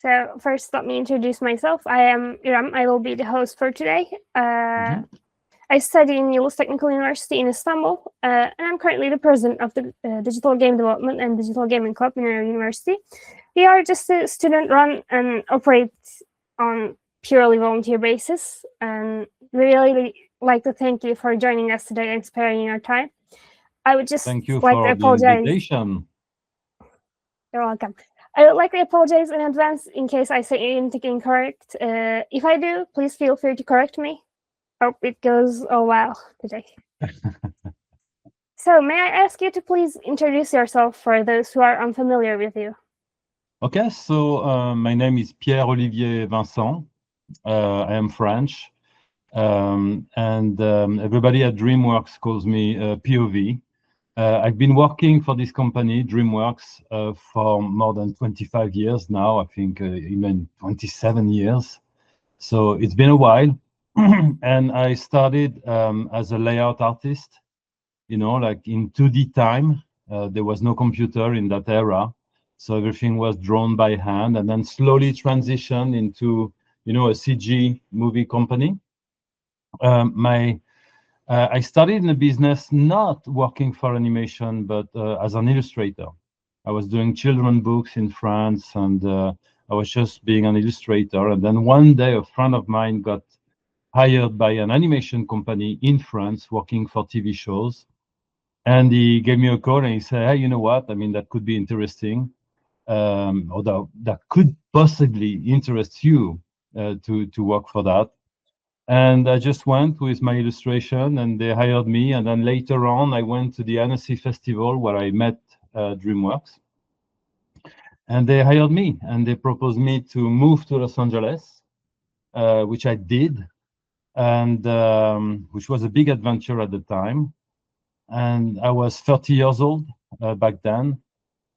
So first, let me introduce myself. I am Iram. I will be the host for today. I study in Yıldız Technical University in Istanbul, and I'm currently the president of the Digital Game Development and Digital Gaming Club in our university. We are just a student-run and operate on purely volunteer basis, and we really like to thank you for joining us today and sparing your time. I would just thank you like for to apologize. the invitation. You're welcome. I would like to apologize in advance in case I say anything incorrect. If I do, please feel free to correct me. Hope it goes all well today. So may I ask you to please introduce yourself for those who are unfamiliar with you? Okay, so my name is Pierre Olivier Vincent. I am French, and everybody at DreamWorks calls me POV. I've been working for this company, DreamWorks, for more than 25 years now, I think even 27 years. So it's been a while. And I started as a layout artist, you know, like in 2D time. There was no computer in that era. So everything was drawn by hand, and then slowly transitioned into, you know, a CG movie company. I started in the business not working for animation, but as an illustrator. I was doing children's books in France, and I was just being an illustrator. And then one day, a friend of mine got hired by an animation company in France, working for TV shows. And he gave me a call and he said, hey, you know what? I mean, that could be interesting. Or that could possibly interest you to work for that. And I just went with my illustration and they hired me. And then later on, I went to the Annecy Festival where I met DreamWorks. And they hired me and they proposed me to move to Los Angeles, which I did. And which was a big adventure at the time. And I was 30 years old back then.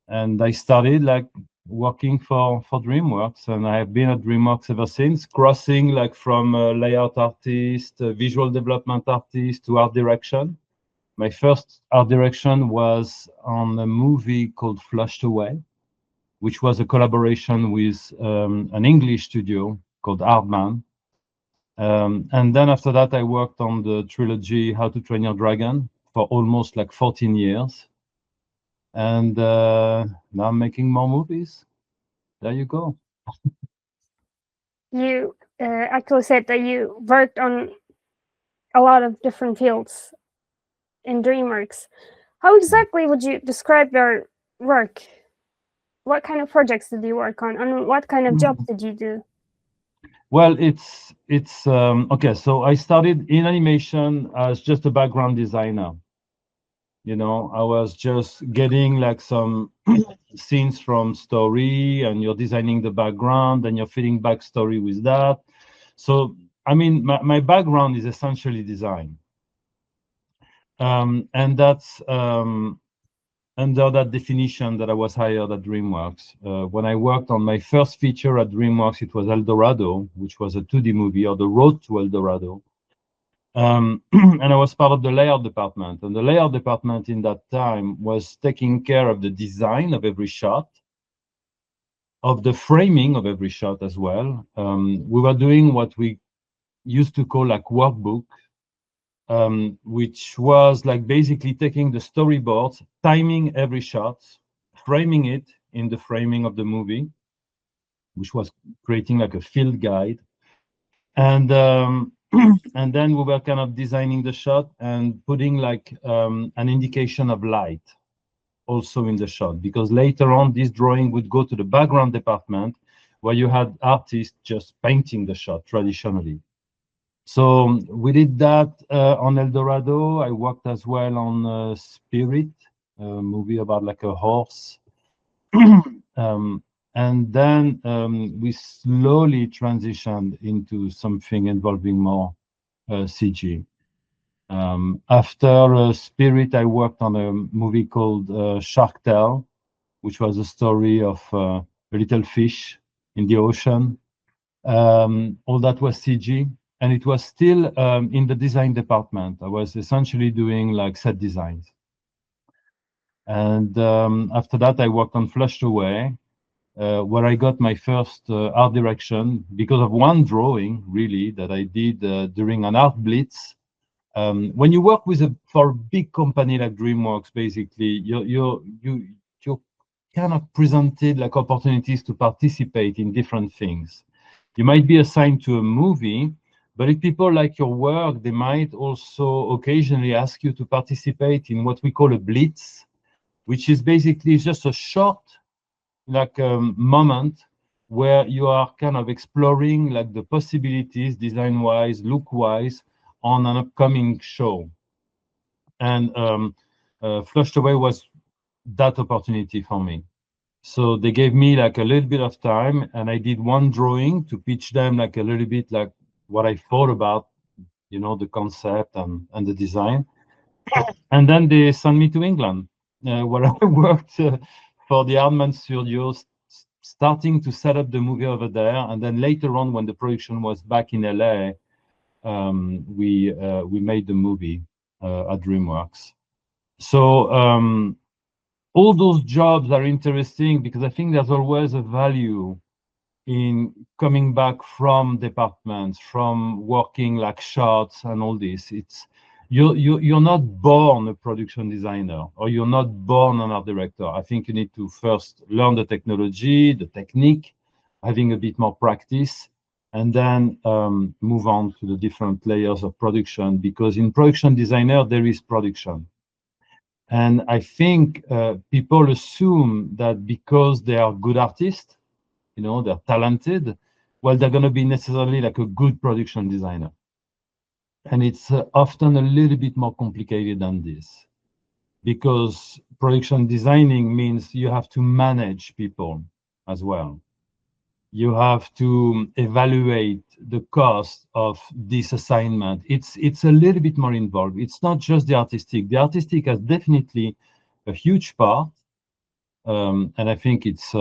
And I started like working for DreamWorks, and I have been at DreamWorks ever since, crossing like from layout artist, visual development artist to art direction. My first art direction was on a movie called Flushed Away, which was a collaboration with an English studio called Aardman. And then after that, I worked on the trilogy How to Train Your Dragon for almost like 14 years. And now I'm making more movies. There you go. You actually said that you worked on a lot of different fields in DreamWorks. How exactly would you describe your work? What kind of projects did you work on, and what kind of jobs did you do? Well, it's okay. So I started in animation as just a background designer. You know, I was just getting like some scenes from story, and you're designing the background, and you're feeding backstory with that. So, I mean, my background is essentially design. And that's under that definition that I was hired at DreamWorks. When I worked on my first feature at DreamWorks, it was El Dorado, which was a 2D movie, or The Road to El Dorado. And I was part of the layout department. And the layout department in that time was taking care of the design of every shot, of the framing of every shot as well. We were doing what we used to call like workbook, which was like basically taking the storyboards, timing every shot, framing it in the framing of the movie, which was creating like a field guide. And and then we were kind of designing the shot and putting like an indication of light also in the shot, because later on this drawing would go to the background department where you had artists just painting the shot traditionally. So we did that on El Dorado. I worked as well on Spirit, a movie about like a horse. And then we slowly transitioned into something involving more CG. After Spirit, I worked on a movie called Shark Tale, which was a story of a little fish in the ocean. All that was CG. And it was still in the design department. I was essentially doing like set designs. And after that, I worked on Flushed Away, where I got my first art direction because of one drawing, really, that I did during an art blitz. When you work for a big company like DreamWorks, basically, you're kind of presented like opportunities to participate in different things. You might be assigned to a movie, but if people like your work, they might also occasionally ask you to participate in what we call a blitz, which is basically just a short moment where you are kind of exploring like the possibilities design-wise, look-wise on an upcoming show. And Flushed Away was that opportunity for me. So they gave me like a little bit of time, and I did one drawing to pitch them like a little bit like what I thought about, the concept and the design. And then they sent me to England, where I worked for the Hardman Studios, starting to set up the movie over there. And then later on, when the production was back in LA, we made the movie at DreamWorks. So all those jobs are interesting because I think there's always a value in coming back from departments, from working like shots and all this. You're not born a production designer, or you're not born an art director. I think you need to first learn the technology, the technique, having a bit more practice, and then move on to the different layers of production, because in production designer, there is production. And I think people assume that because they are good artists, they're talented, well, they're going to be necessarily like a good production designer. And it's often a little bit more complicated than this, because production designing means you have to manage people as well. You have to evaluate the cost of this assignment. It's a little bit more involved. It's not just the artistic. The artistic has definitely a huge part, and I think it's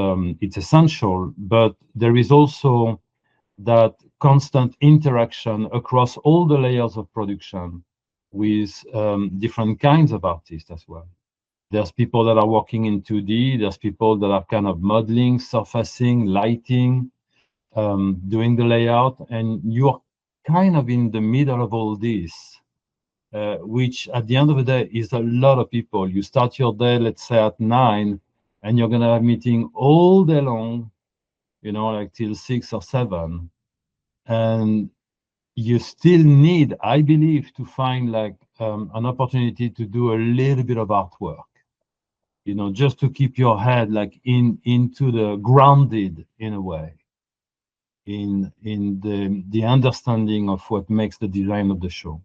essential. But there is also that constant interaction across all the layers of production with different kinds of artists as well. There's people that are working in 2D, there's people that are kind of modeling, surfacing, lighting, doing the layout, and you're kind of in the middle of all this, which at the end of the day is a lot of people. You start your day, let's say at 9, and you're gonna have meeting all day long, like till 6 or 7. And you still need, I believe, to find like an opportunity to do a little bit of artwork, just to keep your head like into the grounded in a way, in the understanding of what makes the design of the show.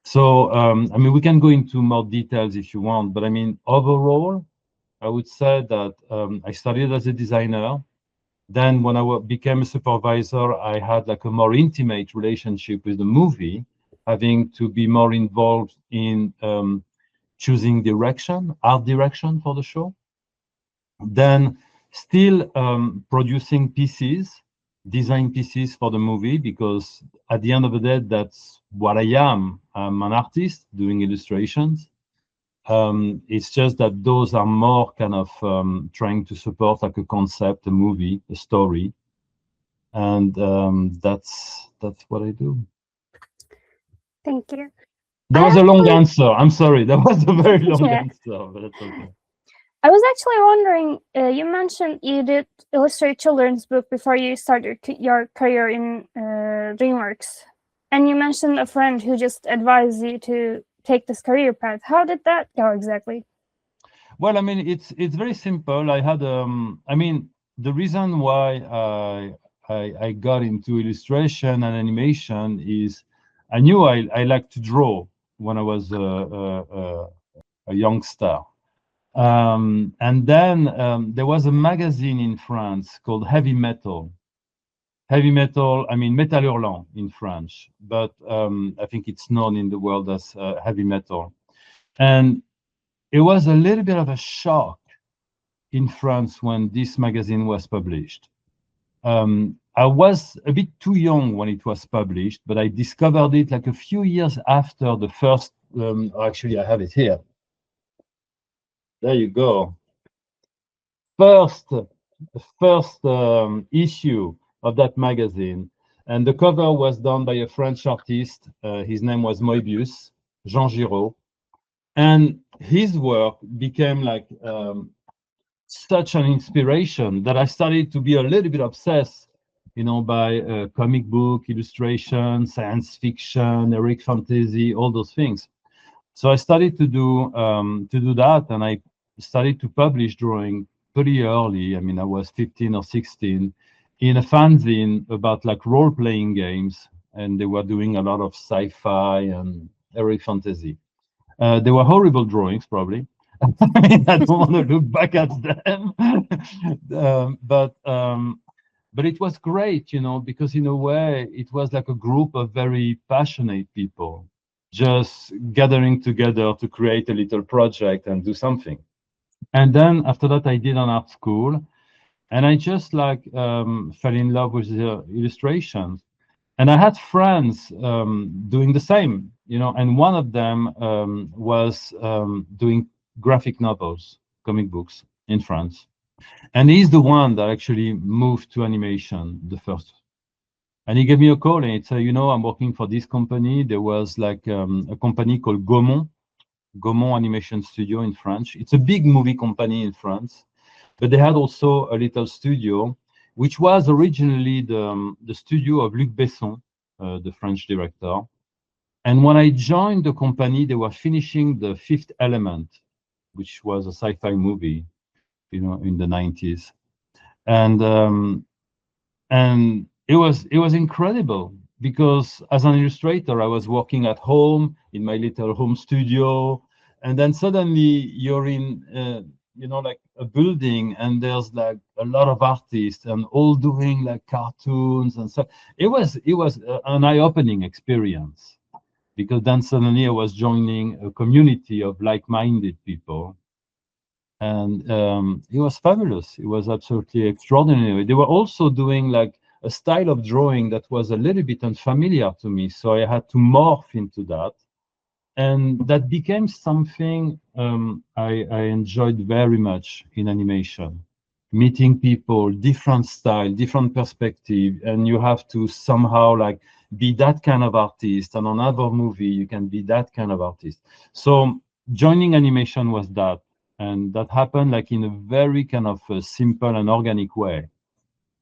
So I mean, we can go into more details if you want, but I mean, overall, I would say that I started as a designer. Then when I became a supervisor, I had like a more intimate relationship with the movie, having to be more involved in choosing art direction for the show. Then still producing design pieces for the movie, because at the end of the day, that's what I am. I'm an artist doing illustrations. It's just that those are more kind of trying to support like a concept, a movie, a story, and that's what I do. Thank you. That was a long answer. I'm sorry. That was a very long answer, but that's okay. I was actually wondering, you mentioned you did illustrate children's book before you started your career in DreamWorks, and you mentioned a friend who just advised you to take this career path. How did that go exactly? Well, I mean, it's very simple. I had I mean, the reason why I got into illustration and animation is I knew I liked to draw when I was a youngster. And then there was a magazine in France called Heavy Metal. Heavy Metal, I mean, Metal Hurlant in French, but I think it's known in the world as Heavy Metal. And it was a little bit of a shock in France when this magazine was published. I was a bit too young when it was published, but I discovered it like a few years after the first, actually I have it here. There you go. First first issue of that magazine, and the cover was done by a French artist. His name was Moebius, Jean Giraud, and his work became like such an inspiration that I started to be a little bit obsessed, by comic book illustration, science fiction, erotic fantasy, all those things. So I started to do that, and I started to publish drawing pretty early. I mean, I was 15 or 16 in a fanzine about like role-playing games, and they were doing a lot of sci-fi and erotic fantasy. They were horrible drawings, probably. I mean, I don't want to look back at them, but it was great, because in a way it was like a group of very passionate people just gathering together to create a little project and do something. And then after that, I did an art school, and I just like fell in love with the illustrations. And I had friends doing the same, and one of them was doing graphic novels, comic books in France. And he's the one that actually moved to animation the first. And he gave me a call and he said, I'm working for this company. There was like a company called Gaumont Animation Studio in French. It's a big movie company in France, but they had also a little studio, which was originally the studio of Luc Besson, the French director. And when I joined the company, they were finishing The Fifth Element, which was a sci-fi movie, in the 90s. And it was incredible, because as an illustrator, I was working at home in my little home studio, and then suddenly you're in like a building, and there's like a lot of artists and all doing like cartoons and so. It was an eye-opening experience, because then suddenly I was joining a community of like-minded people. And it was fabulous. It was absolutely extraordinary. They were also doing like a style of drawing that was a little bit unfamiliar to me, so I had to morph into that. And that became something I enjoyed very much in animation. Meeting people, different style, different perspective, and you have to somehow like be that kind of artist, and on another movie you can be that kind of artist. So joining animation was that, and that happened like in a very kind of simple and organic way.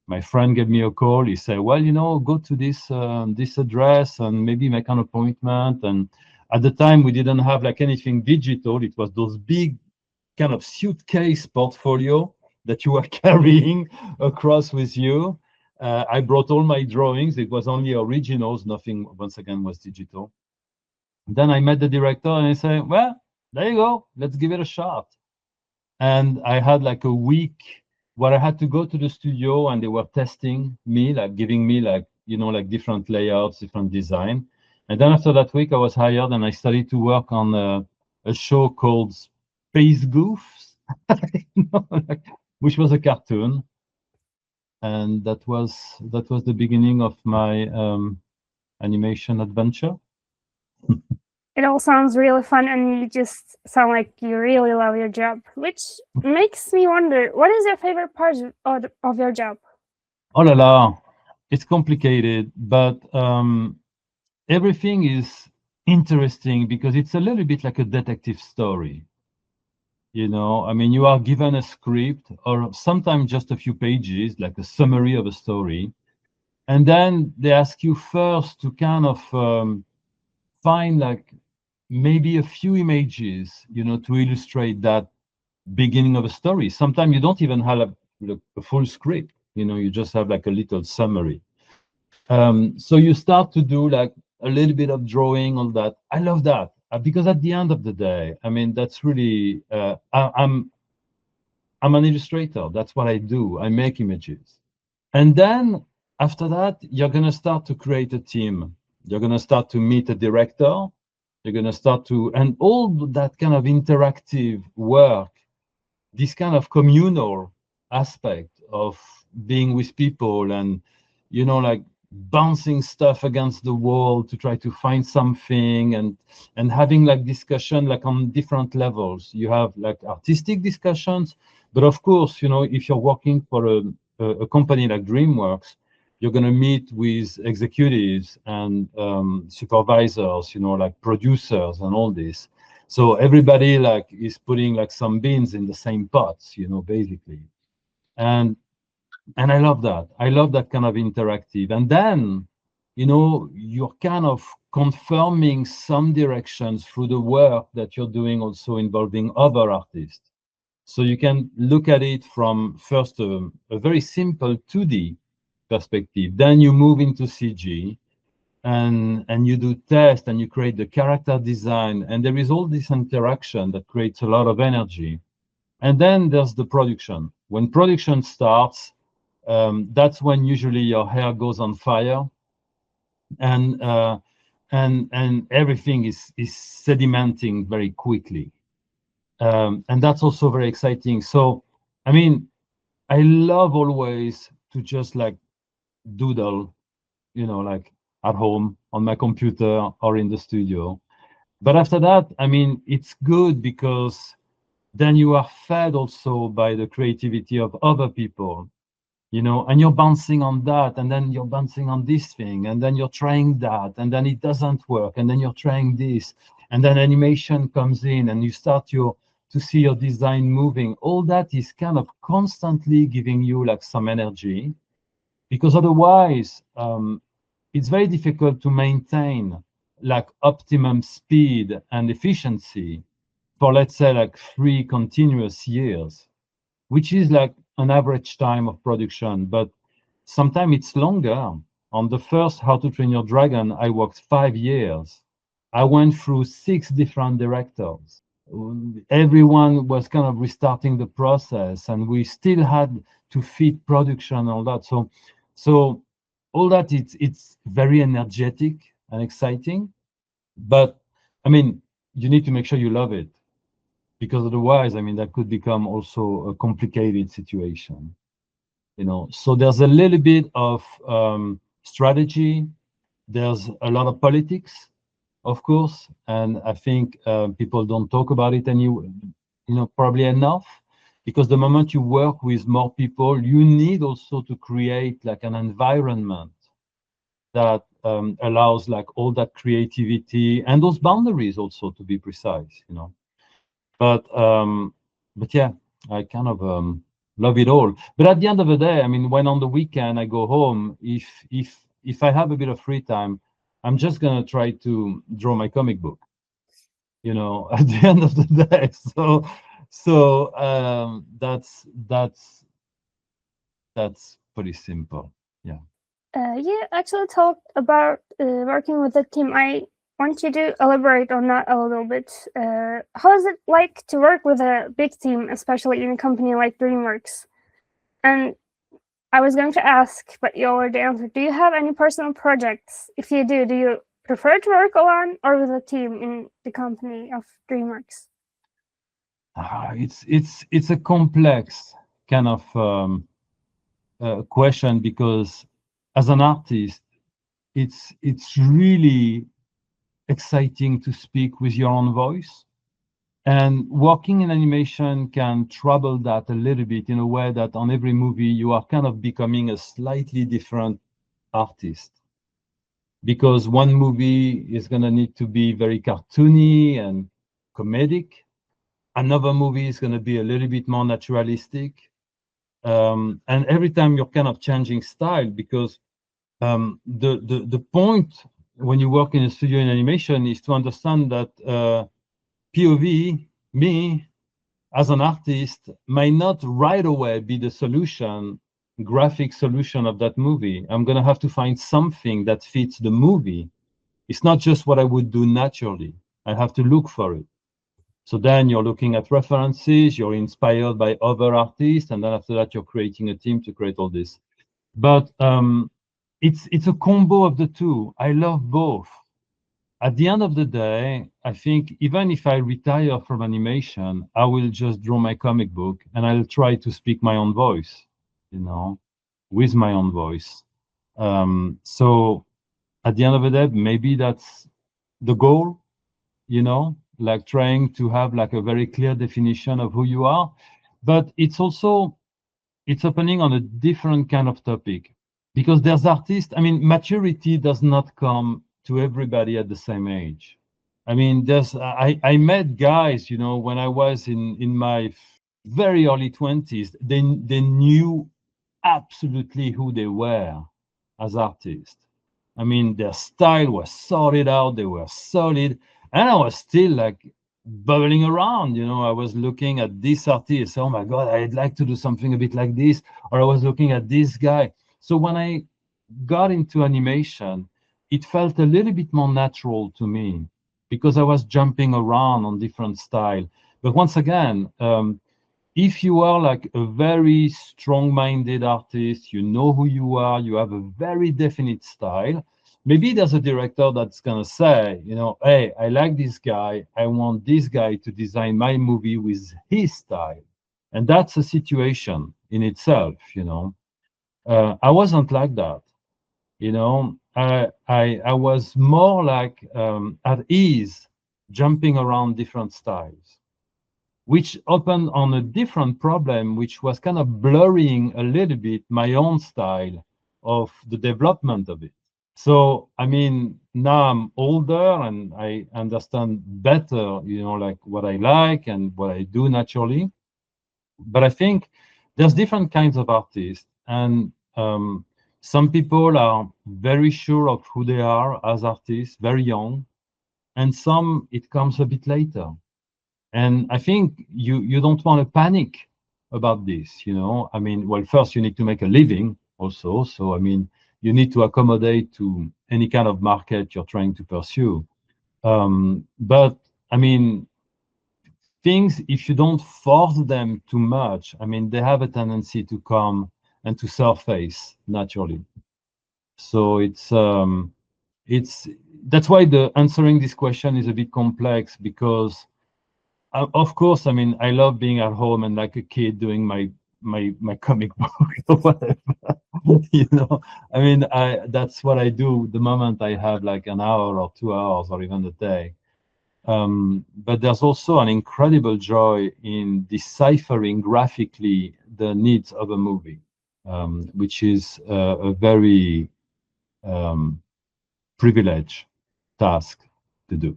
My friend gave me a call. He said, well, go to this address and maybe make an appointment. And at the time, we didn't have like anything digital. It was those big kind of suitcase portfolio that you were carrying across with you. I brought all my drawings. It was only originals. Nothing, once again, was digital. Then I met the director and I said, well, there you go. Let's give it a shot. And I had like a week where I had to go to the studio, and they were testing me, like giving me like, like different layouts, different design. And then after that week, I was hired and I started to work on a show called Space Goofs, which was a cartoon. And that was the beginning of my animation adventure. It all sounds really fun, and you just sound like you really love your job, which makes me wonder, what is your favorite part of your job? Oh la la, it's complicated, but everything is interesting because it's a little bit like a detective story. I mean, you are given a script or sometimes just a few pages, like a summary of a story. And then they ask you first to kind of find like maybe a few images, to illustrate that beginning of a story. Sometimes you don't even have a full script, you just have like a little summary. So you start to do like a little bit of drawing, all that. I love that because at the end of the day, I mean, that's really, I'm an illustrator. That's what I do. I make images. And then after that, you're going to start to create a team. You're going to start to meet a director. You're going to start to, and all that kind of interactive work, this kind of communal aspect of being with people and, like bouncing stuff against the wall to try to find something and having like discussion like on different levels. You have like artistic discussions, But of course, you know, if you're working for a company like DreamWorks, you're going to meet with executives and supervisors, you know, like producers and all this. So everybody like is putting like some beans in the same pots, you know, basically. And I love that. I love that kind of interactive. And then, you know, you're kind of confirming some directions through the work that you're doing also involving other artists. So you can look at it from first a very simple 2D perspective. Then you move into CG and you do tests and you create the character design. And there is all this interaction that creates a lot of energy. And then there's the production. When production starts, that's when usually your hair goes on fire, and everything is sedimenting very quickly, and that's also very exciting. So, I mean, I love always to just like doodle, you know, like at home on my computer or in the studio. But after that, I mean, it's good because then you are fed also by the creativity of other people, you know, and you're bouncing on that, and then you're bouncing on this thing, and then you're trying that, and then it doesn't work, and then you're trying this, and then animation comes in, and you start to see your design moving. All that is kind of constantly giving you like some energy, because otherwise it's very difficult to maintain like optimum speed and efficiency for, let's say, like 3 continuous years, which is like an average time of production, but sometimes it's longer. On the first How to Train Your Dragon, I worked 5 years. I went through 6 different directors. Everyone was kind of restarting the process, and we still had to feed production and all that. So all that, it's very energetic and exciting, but I mean, you need to make sure you love it, because otherwise, I mean, that could become also a complicated situation, you know. So there's a little bit of strategy. There's a lot of politics, of course, and I think people don't talk about it probably enough, because the moment you work with more people, you need also to create like an environment that allows like all that creativity and those boundaries also, to be precise, you know. But yeah, I kind of love it all. But at the end of the day, I mean, when on the weekend I go home, if I have a bit of free time, I'm just gonna try to draw my comic book, you know, at the end of the day. So that's pretty simple. Yeah. You actually talked about working with a team. I want you to elaborate on that a little bit. How is it like to work with a big team, especially in a company like DreamWorks? And I was going to ask, but you already answered. Do you have any personal projects? If you do you prefer to work alone or with a team in the company of DreamWorks? It's a complex kind of question, because as an artist, it's really exciting to speak with your own voice, and working in animation can trouble that a little bit, in a way that on every movie you are kind of becoming a slightly different artist, because one movie is going to need to be very cartoony and comedic, another movie is going to be a little bit more naturalistic, and every time you're kind of changing style, because the point when you work in a studio in animation is to understand that POV, me as an artist, might not right away be the solution, graphic solution of that movie. I'm going to have to find something that fits the movie. It's not just what I would do naturally. I have to look for it. So then you're looking at references, you're inspired by other artists, and then after that, you're creating a team to create all this. But it's a combo of the two. I love both. At the end of the day, I think even if I retire from animation, I will just draw my comic book and I'll try to speak my own voice, you know, with my own voice. So at the end of the day, maybe that's the goal, you know, like trying to have like a very clear definition of who you are. but it's opening on a different kind of topic, because there's artists. I mean, maturity does not come to everybody at the same age. I mean, I met guys, you know, when I was in my very early 20s, they knew absolutely who they were as artists. I mean, their style was sorted out, they were solid, and I was still like bubbling around, you know. I was looking at this artist, oh my God, I'd like to do something a bit like this, or I was looking at this guy. So when I got into animation, it felt a little bit more natural to me, because I was jumping around on different style. But once again, if you are like a very strong-minded artist, you know who you are, you have a very definite style, maybe there's a director that's gonna say, you know, hey, I like this guy, I want this guy to design my movie with his style. And that's a situation in itself, you know. I wasn't like that, you know. I was more like at ease, jumping around different styles, which opened on a different problem, which was kind of blurring a little bit my own style of the development of it. So, I mean, now I'm older and I understand better, you know, like what I like and what I do naturally. But I think there's different kinds of artists, and some people are very sure of who they are as artists, very young, and some it comes a bit later. And I think you don't want to panic about this, you know. I mean, well, first you need to make a living also. So, I mean, you need to accommodate to any kind of market you're trying to pursue. But I mean, things, if you don't force them too much, I mean, they have a tendency to come and to surface naturally. So it's that's why the answering this question is a bit complex, because of course, I mean, I love being at home and like a kid doing my comic book or whatever. You know, I mean, that's what I do the moment I have like an hour or 2 hours or even a day. But there's also an incredible joy in deciphering graphically the needs of a movie, which is a very privileged task to do.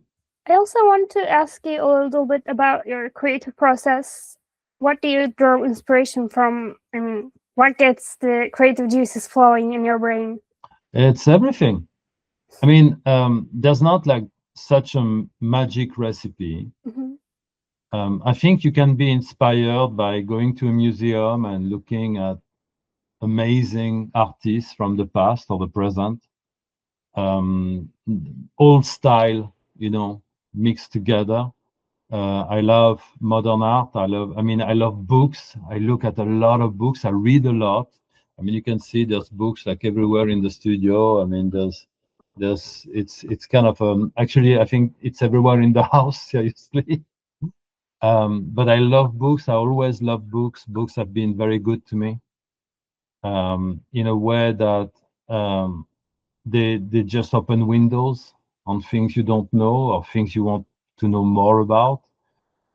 I also want to ask you a little bit about your creative process. What do you draw inspiration from? I mean, what gets the creative juices flowing in your brain? It's everything. I mean, there's not like such a magic recipe. I think you can be inspired by going to a museum and looking at amazing artists from the past or the present, old style, you know, mixed together. I love modern art. I mean, I love books. I look at a lot of books. I read a lot. I mean, you can see there's books like everywhere in the studio. I mean, it's kind of, actually, I think it's everywhere in the house, seriously. But I love books. I always love books. Books have been very good to me, in a way that they just open windows on things you don't know or things you want to know more about.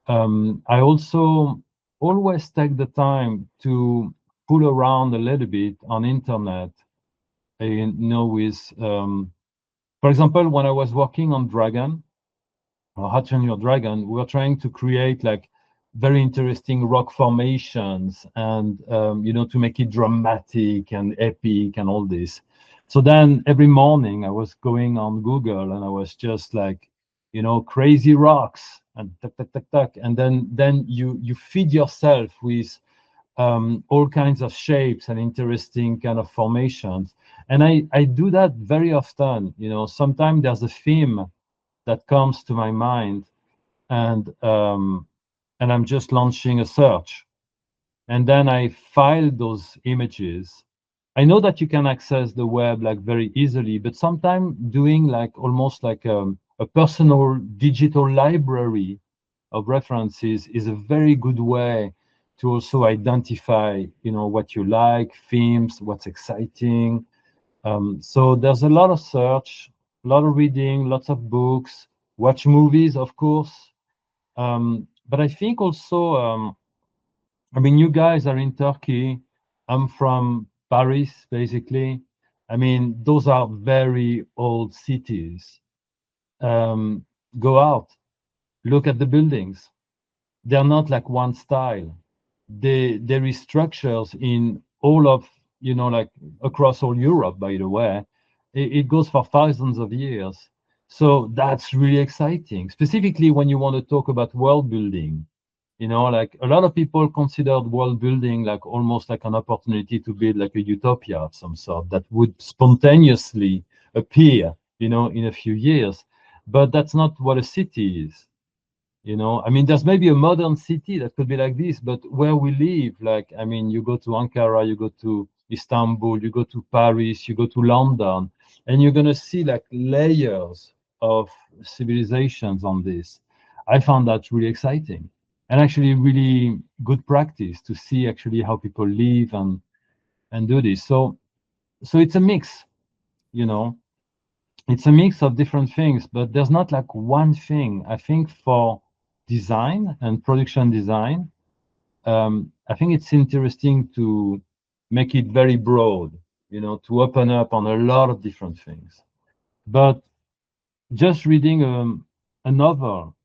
I also always take the time to pull around a little bit on internet, you know, with, for example, when I was working on Dragon, or How to Train Your Dragon, we were trying to create like very interesting rock formations and, you know, to make it dramatic and epic and all this. So then every morning I was going on Google and I was just like, you know, crazy rocks and tuck, tuck, tuck, tuck. And then you feed yourself with all kinds of shapes and interesting kind of formations. And I do that very often. You know, sometimes there's a theme that comes to my mind, and I'm just launching a search, and then I file those images. I know that you can access the web like very easily, but sometimes doing like almost like a personal digital library of references is a very good way to also identify, you know, what you like, themes, what's exciting. So there's a lot of search, a lot of reading, lots of books, watch movies, of course. But I think also I mean, you guys are in Turkey. I'm from Paris, basically. I mean, those are very old cities. Go out, look at the buildings. They're not like one style. There is structures in all of, like across all Europe, by the way. It goes for thousands of years. So that's really exciting, specifically when you want to talk about world building. Like a lot of people considered world building like almost like an opportunity to build like a utopia of some sort that would spontaneously appear, in a few years. But that's not what a city is. I mean, there's maybe a modern city that could be like this, but where we live, like, I mean, you go to Ankara, you go to Istanbul, you go to Paris, you go to London, and you're going to see like layers of civilizations on this. I found that really exciting and actually really good practice to see actually how people live and do this. So it's a mix, it's a mix of different things, but there's not like one thing. I think for design and production design, I think it's interesting to make it very broad, to open up on a lot of different things. But just reading a novel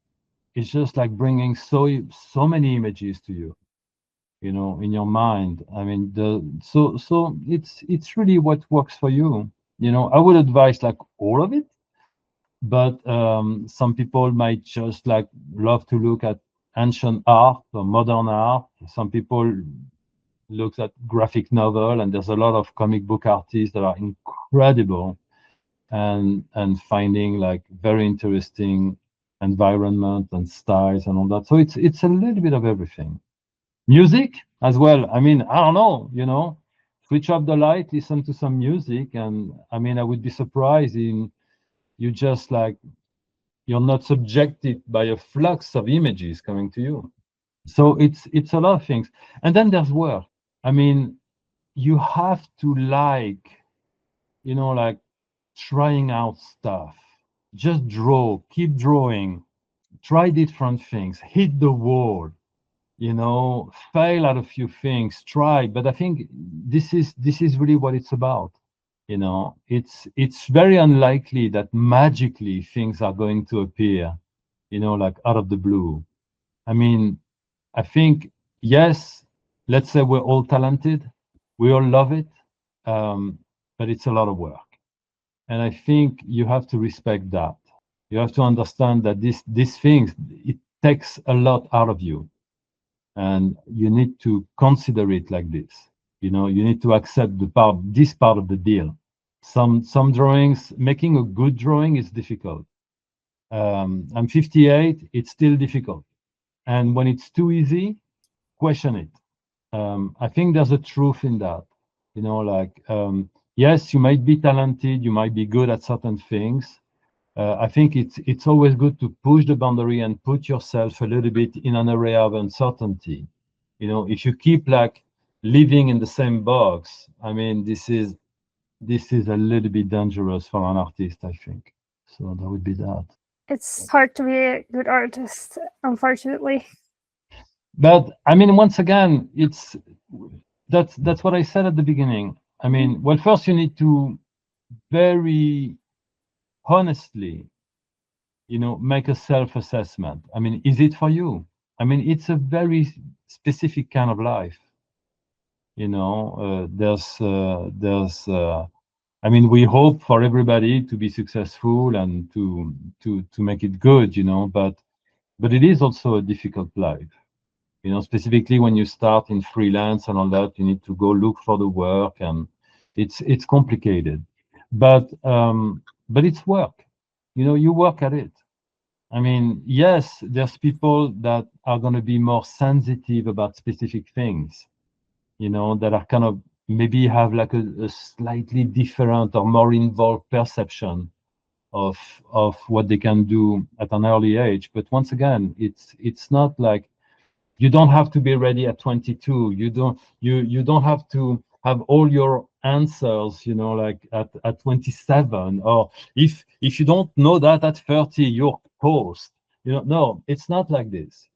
is just like bringing so many images to you, in your mind. I mean, so it's really what works for you. I would advise like all of it, but some people might just like love to look at ancient art or modern art. Some people look at graphic novel, and there's a lot of comic book artists that are incredible and finding like very interesting environment and styles and all that. So it's a little bit of everything. Music as well. I mean, I don't know, switch off the light, listen to some music, and I mean, I would be surprised in you just like you're not subjected by a flux of images coming to you. So it's a lot of things. And then there's work. I mean, you have to like, like trying out stuff. Just draw, keep drawing, try different things, hit the wall, fail at a few things, try. But I think this is really what it's about. It's very unlikely that magically things are going to appear, like out of the blue. I mean, I think, yes, let's say we're all talented, we all love it, but it's a lot of work. And I think you have to respect that. You have to understand that these things, it takes a lot out of you. And you need to consider it like this. You need to accept this part of the deal. Some drawings, making a good drawing is difficult. I'm 58, it's still difficult. And when it's too easy, question it. I think there's a truth in that. Yes, you might be talented, you might be good at certain things. I think it's always good to push the boundary and put yourself a little bit in an area of uncertainty. If you keep like living in the same box, I mean, this is a little bit dangerous for an artist, I think. So that would be that. It's hard to be a good artist, unfortunately. But I mean, once again, that's what I said at the beginning. I mean, well, first you need to very honestly, make a self-assessment. I mean, is it for you? I mean, it's a very specific kind of life. I mean, we hope for everybody to be successful and to make it good, but it is also a difficult life. Specifically when you start in freelance and all that, you need to go look for the work, and it's complicated. But it's work. You work at it. I mean, yes, there's people that are going to be more sensitive about specific things, that are kind of maybe have like a slightly different or more involved perception of what they can do at an early age. But once again, it's not like you don't have to be ready at 22. You don't have to have all your answers, like at 27, or if you don't know that at 30, you're toast. No, it's not like this.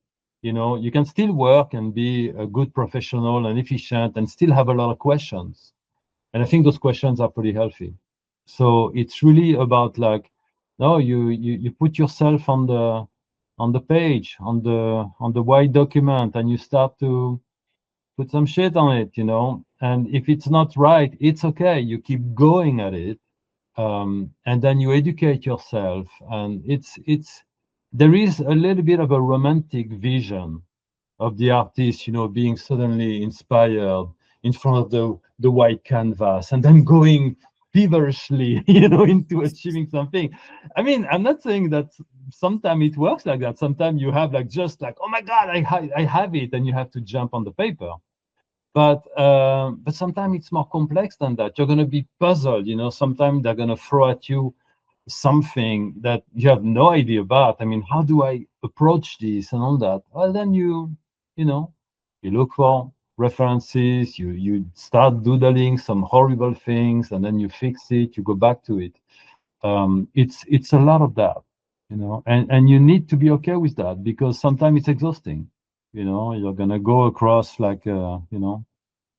You know, you can still work and be a good professional and efficient and still have a lot of questions. And I think those questions are pretty healthy. So it's really about like, no, you put yourself on the page, on the white document, and you start to put some shit on it, you know. And if it's not right, it's okay. You keep going at it, and then you educate yourself. And it's there is a little bit of a romantic vision of the artist, you know, being suddenly inspired in front of the white canvas and then going feverishly, you know, into achieving something. I mean, I'm not saying that sometimes it works like that. Sometimes you have like just like, oh my God, I have it, and you have to jump on the paper. But sometimes it's more complex than that. You're going to be puzzled, you know. Sometimes they're going to throw at you something that you have no idea about. I mean, how do I approach this and all that? Well, then you know, you look for references, you start doodling some horrible things, and then you fix it, you go back to it. It's a lot of that, you know, and you need to be okay with that, because sometimes it's exhausting. You know, you're gonna go across like you know,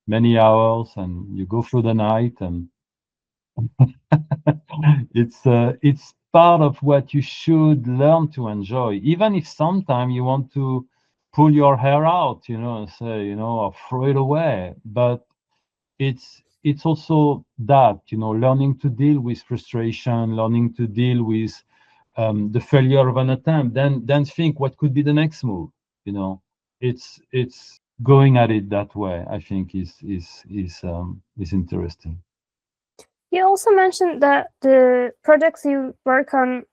many hours, and you go through the night, and it's part of what you should learn to enjoy, even if sometimes you want to pull your hair out, you know, and say, you know, or throw it away. But it's also that, you know, learning to deal with frustration, learning to deal with the failure of an attempt, then think what could be the next move. You know, it's going at it that way. I think is interesting. You also mentioned that the projects you work on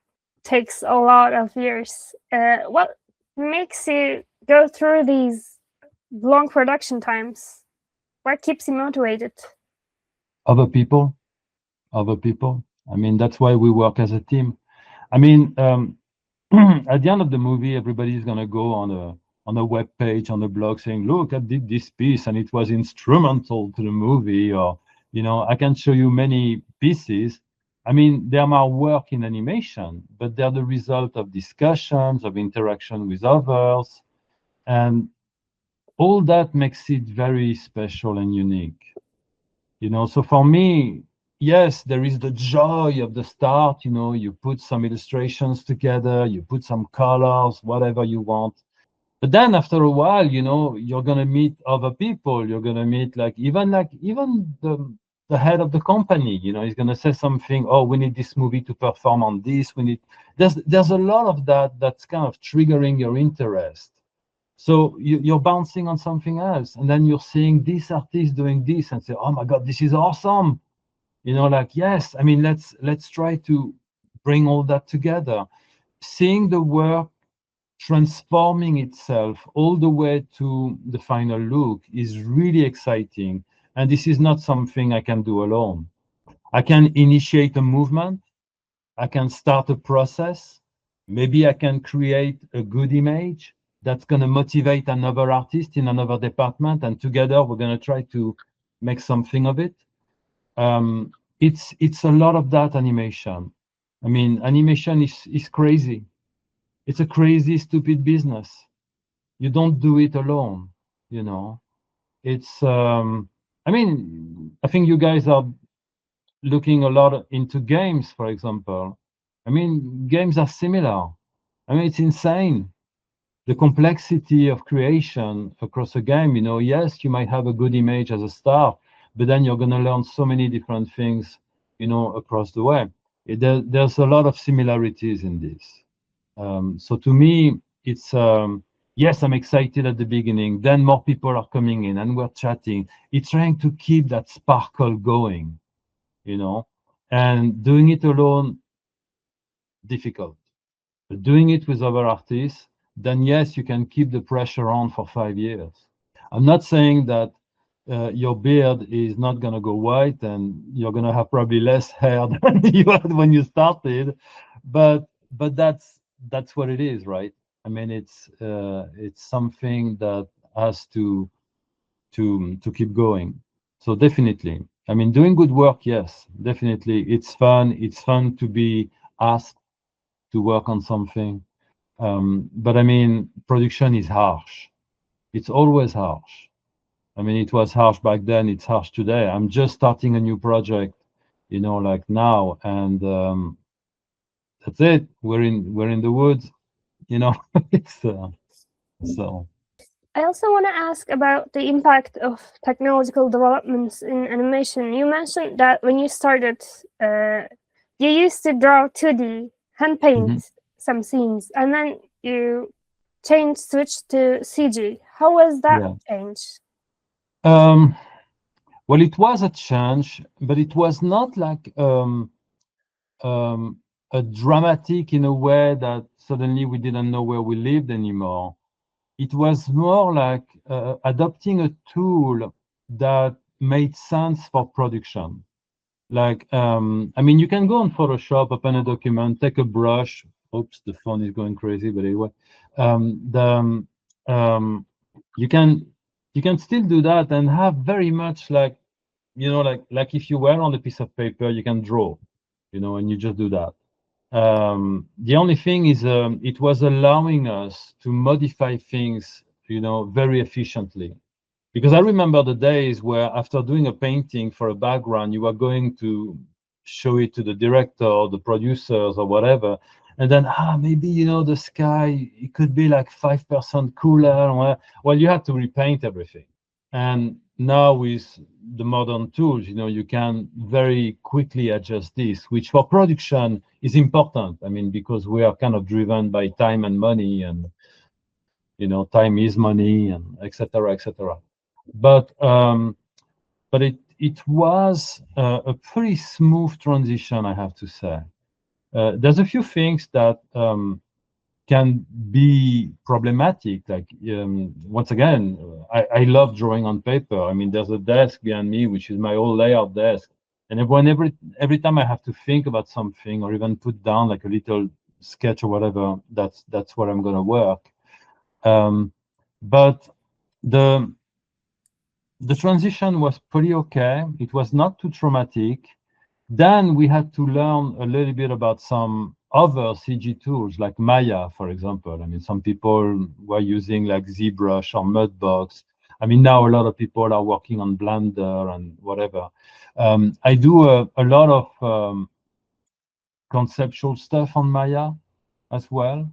takes a lot of years. What makes you go through these long production times? What keeps you motivated? Other people. I mean, that's why we work as a team. I mean, at the end of the movie, everybody is gonna go on a web page, on a blog, saying, "Look, I did this piece, and it was instrumental to the movie." Or, you know, I can show you many pieces. I mean, they're my work in animation, but they're the result of discussions, of interaction with others, and all that makes it very special and unique. You know, so for me, yes, there is the joy of the start. You know, you put some illustrations together, you put some colors, whatever you want. But then after a while, you know, you're gonna meet other people. You're gonna meet even the head of the company. You know, he's gonna say something. Oh, we need this movie to perform on this. We need there's a lot of that that's kind of triggering your interest. So you're bouncing on something else, and then you're seeing this artist doing this, and say, "Oh my God, this is awesome!" You know, like, yes, I mean, let's try to bring all that together. Seeing the work transforming itself all the way to the final look is really exciting, and this is not something I can do alone. I can initiate a movement. I can start a process. Maybe I can create a good image that's going to motivate another artist in another department, and together we're going to try to make something of it. It's a lot of that animation. I mean, animation is crazy. It's a crazy, stupid business. You don't do it alone, you know. It's I mean, I think you guys are looking a lot into games, for example. I mean, games are similar. I mean, it's insane. The complexity of creation across a game, you know, yes, you might have a good image as a start, but then you're going to learn so many different things, you know, across the way. There's a lot of similarities in this. So to me, it's, yes, I'm excited at the beginning. Then more people are coming in and we're chatting. It's trying to keep that sparkle going, you know, and doing it alone, difficult. But doing it with other artists, then yes, you can keep the pressure on for 5 years. I'm not saying that your beard is not going to go white and you're going to have probably less hair than you had when you started, but that's what it is, right? I mean, it's something that has to keep going. So definitely, I mean, doing good work, yes, definitely, it's fun. It's fun to be asked to work on something. But I mean, production is harsh. It's always harsh. I mean, it was harsh back then. It's harsh today. I'm just starting a new project, you know, like now, and that's it. We're in the woods, you know. It's so. I also want to ask about the impact of technological developments in animation. You mentioned that when you started, you used to draw 2D, hand paint some scenes, and then you switched to CG. How was that change? Well, it was a change, but it was not like a dramatic in a way that suddenly we didn't know where we lived anymore. It was more like adopting a tool that made sense for production. Like, I mean, you can go on Photoshop, open a document, take a brush. Oops, the phone is going crazy, but anyway, you can still do that and have very much like, you know, like if you were on a piece of paper, you can draw, you know, and you just do that. The only thing is, it was allowing us to modify things, you know, very efficiently. Because I remember the days where after doing a painting for a background, you were going to show it to the director or the producers or whatever. And then, maybe, you know, the sky, it could be like 5% cooler. Well, you had to repaint everything. And now with the modern tools, you know, you can very quickly adjust this, which for production is important. I mean, because we are kind of driven by time and money, and, you know, time is money, and et cetera, et cetera. But it was a pretty smooth transition, I have to say. There's a few things that can be problematic. Like, once again, I love drawing on paper. I mean, there's a desk behind me, which is my old layout desk. And every time I have to think about something or even put down like a little sketch or whatever, that's where I'm going to work. But the transition was pretty okay. It was not too traumatic. Then we had to learn a little bit about some other CG tools like Maya, for example. I mean, some people were using like ZBrush or Mudbox. I mean, now a lot of people are working on Blender and whatever. I do a lot of conceptual stuff on Maya as well,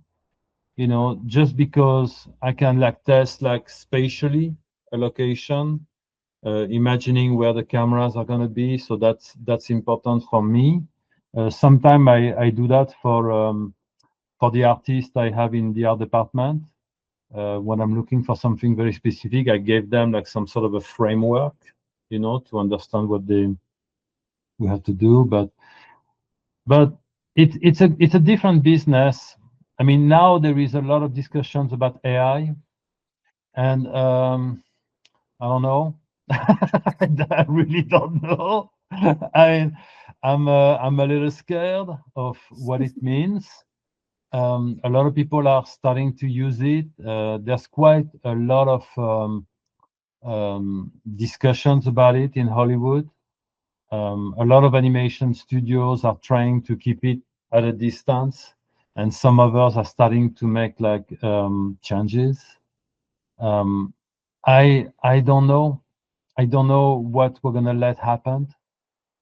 you know, just because I can like test like spatially a location, imagining where the cameras are going to be. So that's important for me. Sometimes I do that for the artists I have in the art department. When I'm looking for something very specific, I gave them like some sort of a framework, you know, to understand what we have to do. But it's a different business. I mean, now there is a lot of discussions about AI, and I don't know. I really don't know. I'm a little scared of what it means. A lot of people are starting to use it. There's quite a lot of discussions about it in Hollywood. A lot of animation studios are trying to keep it at a distance, and some others are starting to make like changes. I don't know. I don't know what we're gonna let happen.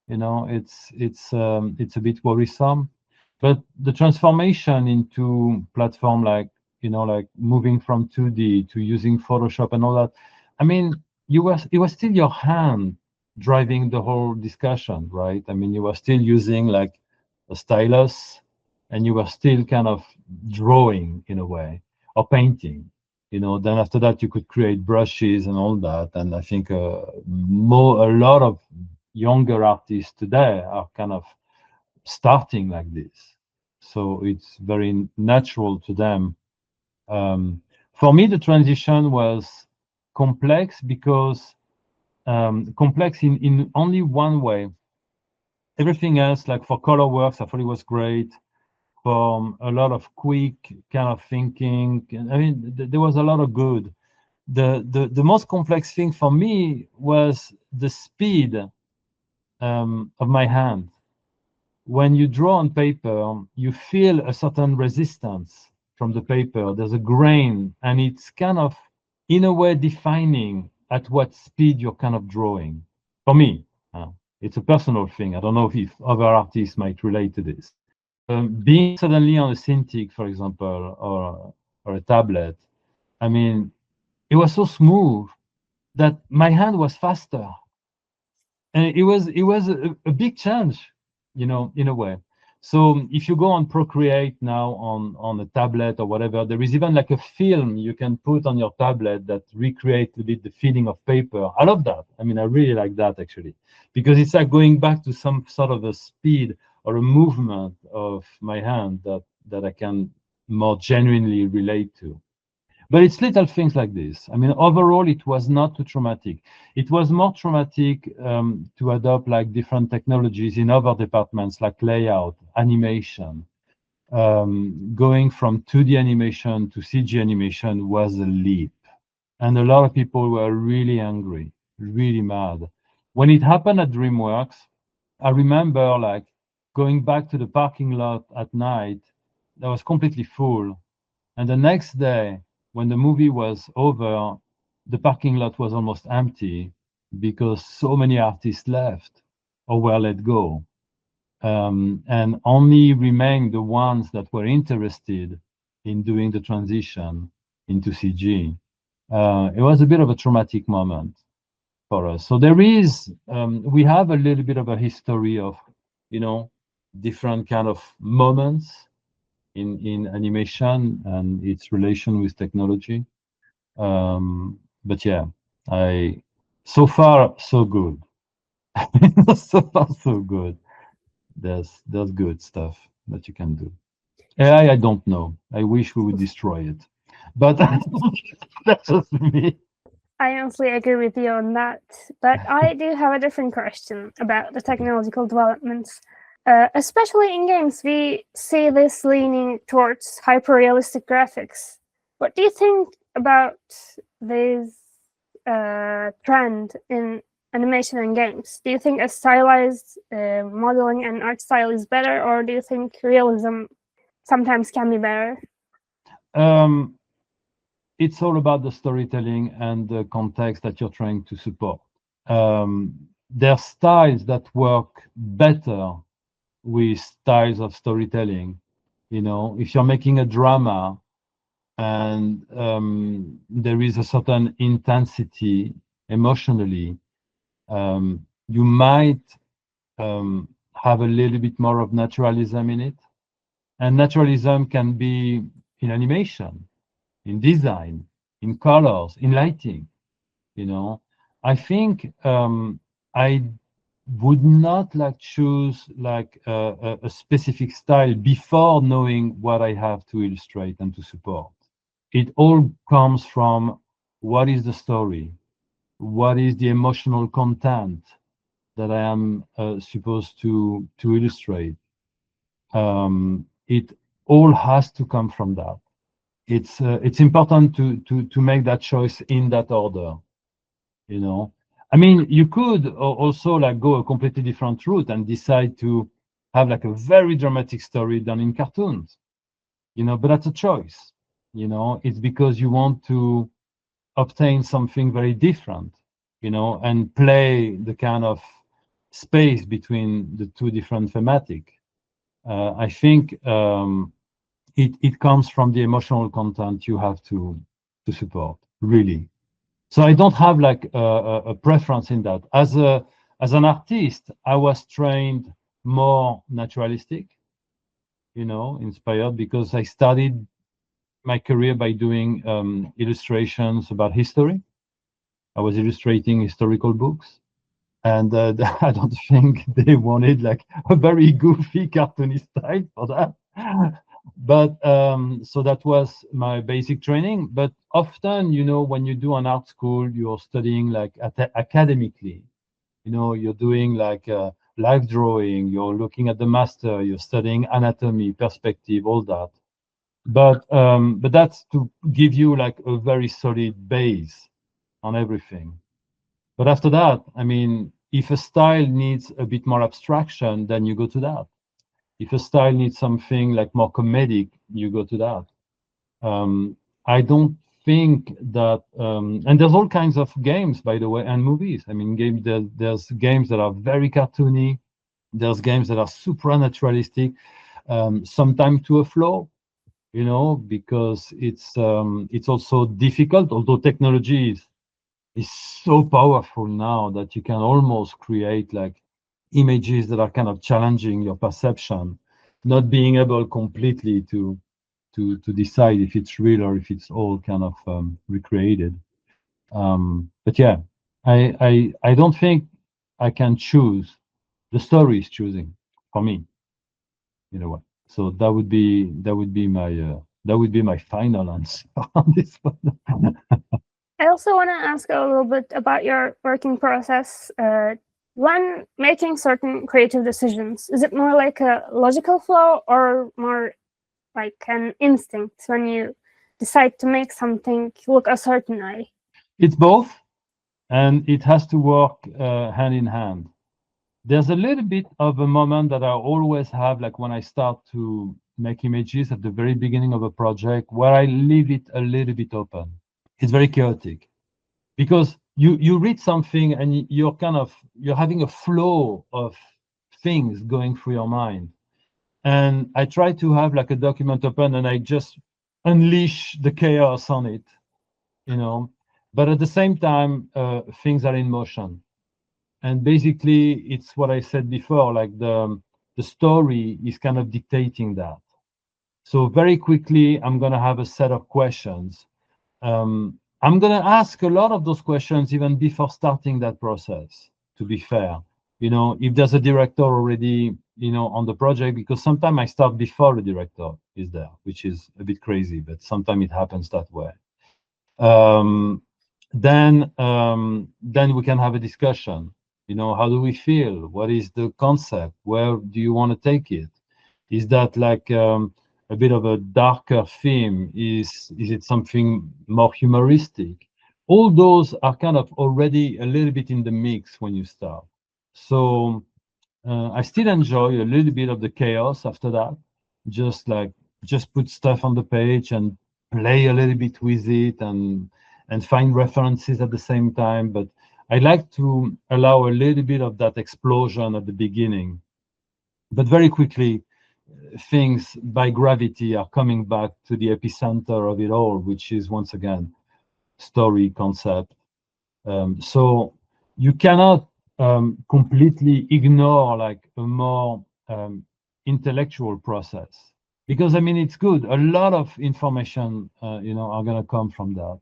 You know, it's a bit worrisome. But the transformation into platform like, you know, like moving from 2D to using Photoshop and all that. I mean, it was still your hand driving the whole discussion, right? I mean, you were still using like a stylus, and you were still kind of drawing in a way, or painting. You know, then after that you could create brushes and all that. And I think a lot of younger artists today are kind of starting like this, so it's very natural to them. For me, the transition was complex because complex in only one way. Everything else, like for color works, I thought it was great. For a lot of quick kind of thinking, I mean, there was a lot of good. The most complex thing for me was the speed of my hand. When you draw on paper, you feel a certain resistance from the paper. There's a grain, and it's kind of, in a way, defining at what speed you're kind of drawing. For me, it's a personal thing. I don't know if other artists might relate to this. Being suddenly on a Cintiq, for example, or a tablet, I mean, it was so smooth that my hand was faster, and it was a big change, in a way. So if you go on Procreate now on a tablet or whatever, there is even like a film you can put on your tablet that recreates a bit the feeling of paper. I love that. I mean, I really like that, actually, because it's like going back to some sort of a speed or a movement of my hand that I can more genuinely relate to. But it's little things like this. I mean, overall, it was not too traumatic. It was more traumatic to adopt like different technologies in other departments, like layout, animation. Going from 2D animation to CG animation was a leap. And a lot of people were really angry, really mad. When it happened at DreamWorks, I remember like going back to the parking lot at night that was completely full. And the next day, when the movie was over, the parking lot was almost empty because so many artists left or were let go. And only remained the ones that were interested in doing the transition into CG. It was a bit of a traumatic moment for us. So there is, we have a little bit of a history of, different kind of moments in animation and its relation with technology. But yeah, so far so good. So far so good. There's good stuff that you can do. AI, I don't know. I wish we would destroy it, but that's just me. I honestly agree with you on that, but I do have a different question about the technological developments. Especially in games, we see this leaning towards hyper-realistic graphics. What do you think about this trend in animation and games? Do you think a stylized modeling and art style is better, or do you think realism sometimes can be better? It's all about the storytelling and the context that you're trying to support. There are styles that work better with styles of storytelling. If you're making a drama and there is a certain intensity emotionally, you might have a little bit more of naturalism in it. And naturalism can be in animation, in design, in colors, in lighting. I think I would not like choose like a specific style before knowing what I have to illustrate and to support. It all comes from what is the story, what is the emotional content that I am supposed to illustrate. It all has to come from that. It's important to make that choice in that order. I mean, you could also like go a completely different route and decide to have like a very dramatic story done in cartoons, but that's a choice. It's because you want to obtain something very different, and play the kind of space between the two different thematic. I think it comes from the emotional content you have to support, really. So I don't have like a preference in that. As an artist, I was trained more naturalistic, inspired because I started my career by doing illustrations about history. I was illustrating historical books, and I don't think they wanted like a very goofy cartoony style for that. But so that was my basic training. But often, when you do an art school, you're studying like academically. You're doing like live drawing, you're looking at the master, you're studying anatomy, perspective, all that. But that's to give you like a very solid base on everything. But after that, I mean, if a style needs a bit more abstraction, then you go to that. If a style needs something like more comedic, you go to that. I don't think that, and there's all kinds of games, by the way, and movies. I mean, there's games that are very cartoony. There's games that are supranaturalistic, sometimes to a flaw, you know, because it's also difficult, although technology is so powerful now that you can almost create like images that are kind of challenging your perception, not being able completely to decide if it's real or if it's all kind of recreated. But yeah, I don't think I can choose. The story is choosing for me, you know what? So that would be my final answer on this one. I also want to ask a little bit about your working process. When making certain creative decisions, is it more like a logical flow or more like an instinct when you decide to make something look a certain way? It's both, and it has to work hand in hand. There's a little bit of a moment that I always have, like when I start to make images at the very beginning of a project, where I leave it a little bit open. It's very chaotic because you read something and you're having a flow of things going through your mind. And I try to have like a document open and I just unleash the chaos on it, you know. But at the same time, things are in motion. And basically, it's what I said before, like the story is kind of dictating that. So very quickly, I'm going to have a set of questions. I'm going to ask a lot of those questions even before starting that process, to be fair. You know, if there's a director already, you know, on the project, because sometimes I start before the director is there, which is a bit crazy, but sometimes it happens that way. Then we can have a discussion. You know, how do we feel? What is the concept? Where do you want to take it? Is that like a bit of a darker theme? Is it something more humoristic? All those are kind of already a little bit in the mix when you start. So I still enjoy a little bit of the chaos after that. Just put stuff on the page and play a little bit with it and find references at the same time. But I like to allow a little bit of that explosion at the beginning. But very quickly, things by gravity are coming back to the epicenter of it all, which is once again story concept. So you cannot completely ignore like a more intellectual process, because I mean it's good. A lot of information, you know, are going to come from that,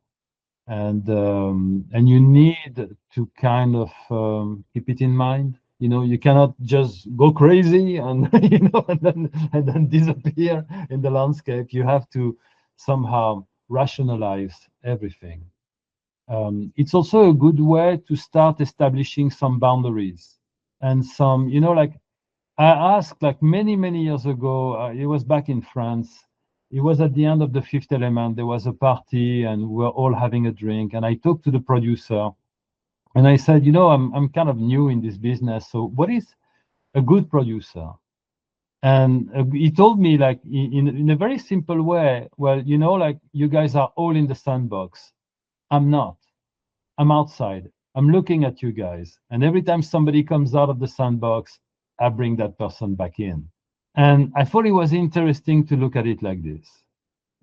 and you need to kind of keep it in mind. You know, you cannot just go crazy and you know and then disappear in the landscape. You have to somehow rationalize everything. It's also a good way to start establishing some boundaries and some, you know, like I asked like many years ago, it was back in France. It was at the end of The Fifth Element. There was a party and we were all having a drink. And I talked to the producer and I said, you know, I'm kind of new in this business. So what is a good producer? And he told me like in a very simple way, well, you know, like you guys are all in the sandbox. I'm not. I'm outside. I'm looking at you guys. And every time somebody comes out of the sandbox, I bring that person back in. And I thought it was interesting to look at it like this,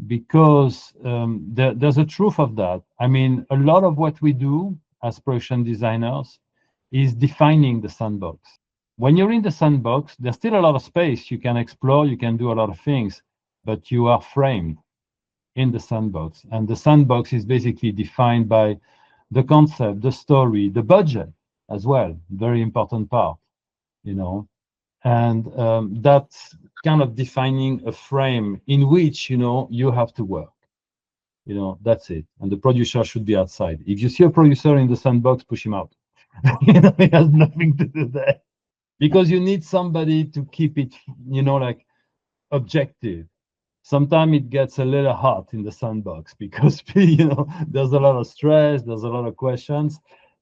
because there's a truth of that. I mean, a lot of what we do as production designers is defining the sandbox. When you're in the sandbox, there's still a lot of space. You can explore, you can do a lot of things, but you are framed in the sandbox. And the sandbox is basically defined by the concept, the story, the budget as well, very important part, you know. And that's kind of defining a frame in which, you know, you have to work. You know, that's it. And the producer should be outside. If you see a producer in the sandbox, push him out. You know, he has nothing to do there. Because you need somebody to keep it, you know, like objective. Sometimes it gets a little hot in the sandbox because you know there's a lot of stress, there's a lot of questions.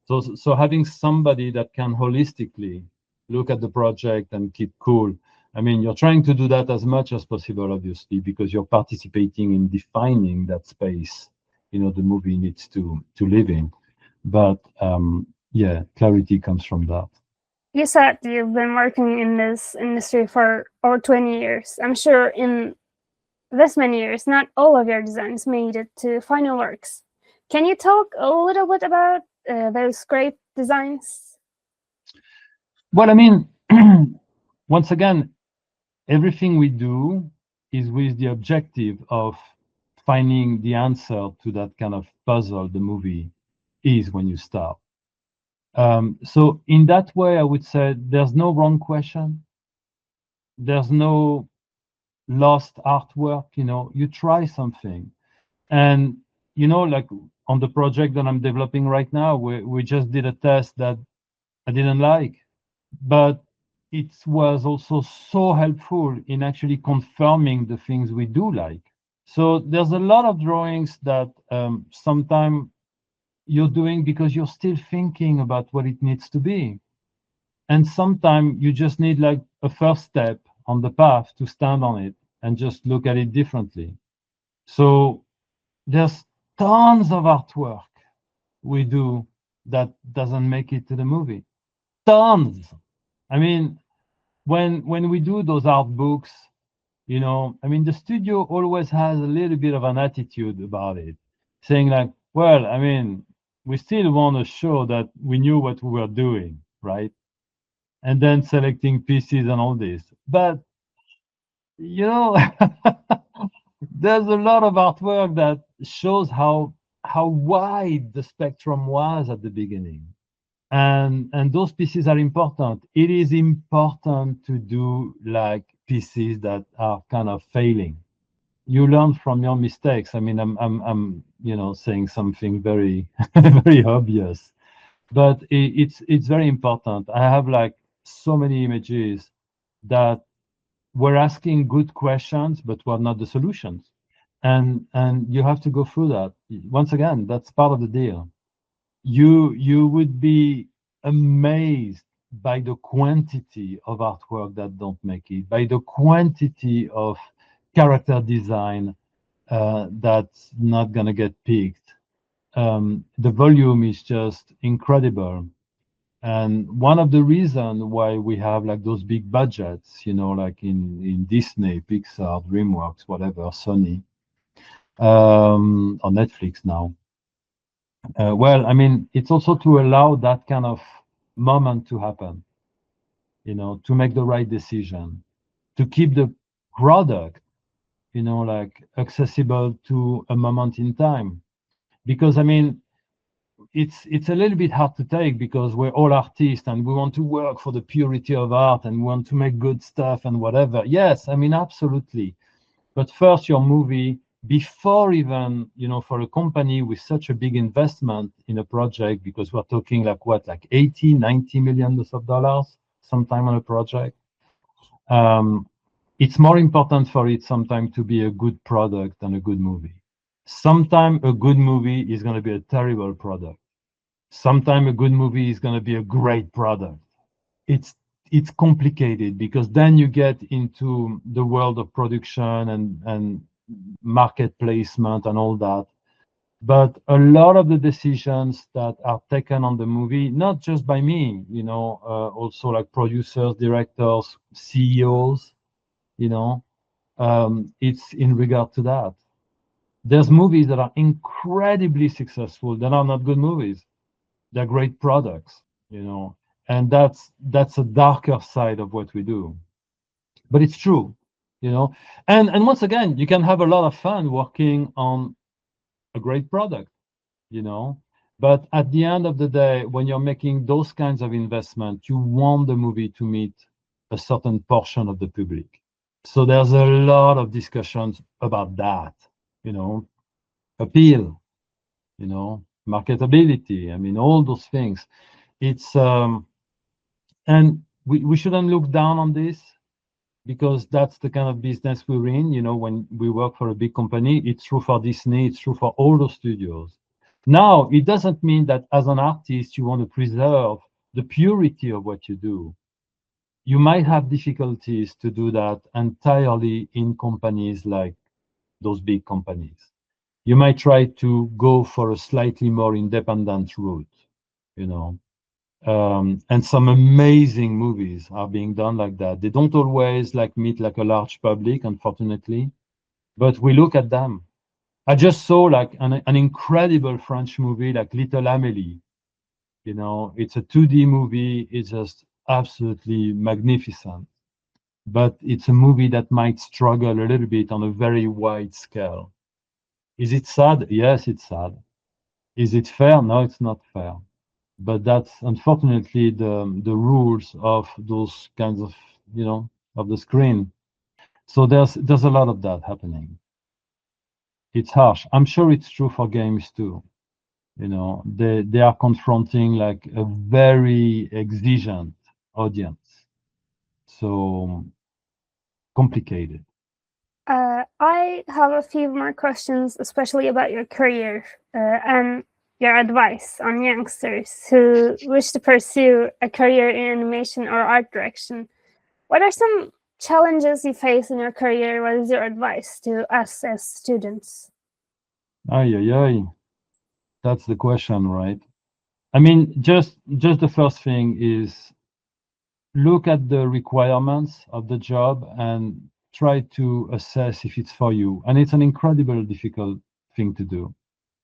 So having somebody that can holistically look at the project and keep cool I mean, you're trying to do that as much as possible, obviously, because you're participating in defining that space, the movie needs to live in. But yeah, clarity comes from that. You said you've been working in this industry for over 20 years. I'm sure in this many years, not all of your designs made it to final works. Can you talk a little bit about those great designs? Well, I mean, once again, everything we do is with the objective of finding the answer to that kind of puzzle the movie is when you start. So in that way, I would say there's no wrong question. There's no lost artwork. You try something. And, like on the project that I'm developing right now, we just did a test that I didn't like, but it was also so helpful in actually confirming the things we do like. So there's a lot of drawings that sometimes you're doing because you're still thinking about what it needs to be. And sometimes you just need like a first step on the path to stand on it and just look at it differently. So there's tons of artwork we do that doesn't make it to the movie. Tons. I mean, when we do those art books, I mean, the studio always has a little bit of an attitude about it, saying like, well, I mean, we still want to show that we knew what we were doing, right? And then selecting pieces and all this. But, there's a lot of artwork that shows how wide the spectrum was at the beginning. And those pieces are important. It is important to do like pieces that are kind of failing. You learn from your mistakes. I mean, I'm saying something very very obvious, but it's very important. I have like so many images that we're asking good questions, but we're not the solutions. And you have to go through that. Once again, that's part of the deal. You would be amazed by the quantity of artwork that don't make it, by the quantity of character design that's not gonna get picked. The volume is just incredible. And one of the reasons why we have like those big budgets, like in Disney, Pixar, DreamWorks, whatever, Sony, or Netflix now. Well, I mean, it's also to allow that kind of moment to happen, to make the right decision, to keep the product, like accessible to a moment in time. Because I mean, it's a little bit hard to take because we're all artists and we want to work for the purity of art and we want to make good stuff and whatever. Yes, I mean, absolutely. But first, your movie, before even, for a company with such a big investment in a project, because we're talking like what, like 80, 90 million of dollars sometime on a project. It's more important for it sometimes to be a good product than a good movie. Sometimes a good movie is going to be a terrible product. Sometimes a good movie is going to be a great product. It's complicated because then you get into the world of production and market placement and all that. But a lot of the decisions that are taken on the movie, not just by me, also like producers, directors, CEOs, it's in regard to that. There's movies that are incredibly successful that are not good movies. They're great products, and that's a darker side of what we do. But it's true, and once again, you can have a lot of fun working on a great product, but at the end of the day, when you're making those kinds of investment, you want the movie to meet a certain portion of the public. So there's a lot of discussions about that, appeal, marketability. I mean, all those things. It's and we shouldn't look down on this because that's the kind of business we're in. When we work for a big company, it's true for Disney, it's true for all those studios. Now, it doesn't mean that as an artist, you want to preserve the purity of what you do. you might have difficulties to do that entirely in companies like those big companies. You might try to go for a slightly more independent route, you know. And some amazing movies are being done like that. They don't always like meet like a large public, unfortunately, but we look at them. I just saw like an incredible French movie like Little Amélie. You know, it's a 2D movie. It's just absolutely magnificent. But it's a movie that might struggle a little bit on a very wide scale. Is it sad? Yes, it's sad. Is it fair? No, it's not fair. But that's unfortunately the rules of those kinds of, you know, of the screen. So there's a lot of that happening. It's harsh. I'm sure it's true for games too. You know, they are confronting like a very exigent audience. So complicated. I have a few more questions, especially about your career and your advice on youngsters who wish to pursue a career in animation or art direction. What are some challenges you face in your career? What is your advice to us as students? Ay, ay, ay. That's the question, right? I mean, just the first thing is look at the requirements of the job and try to assess if it's for you. And it's an incredibly difficult thing to do.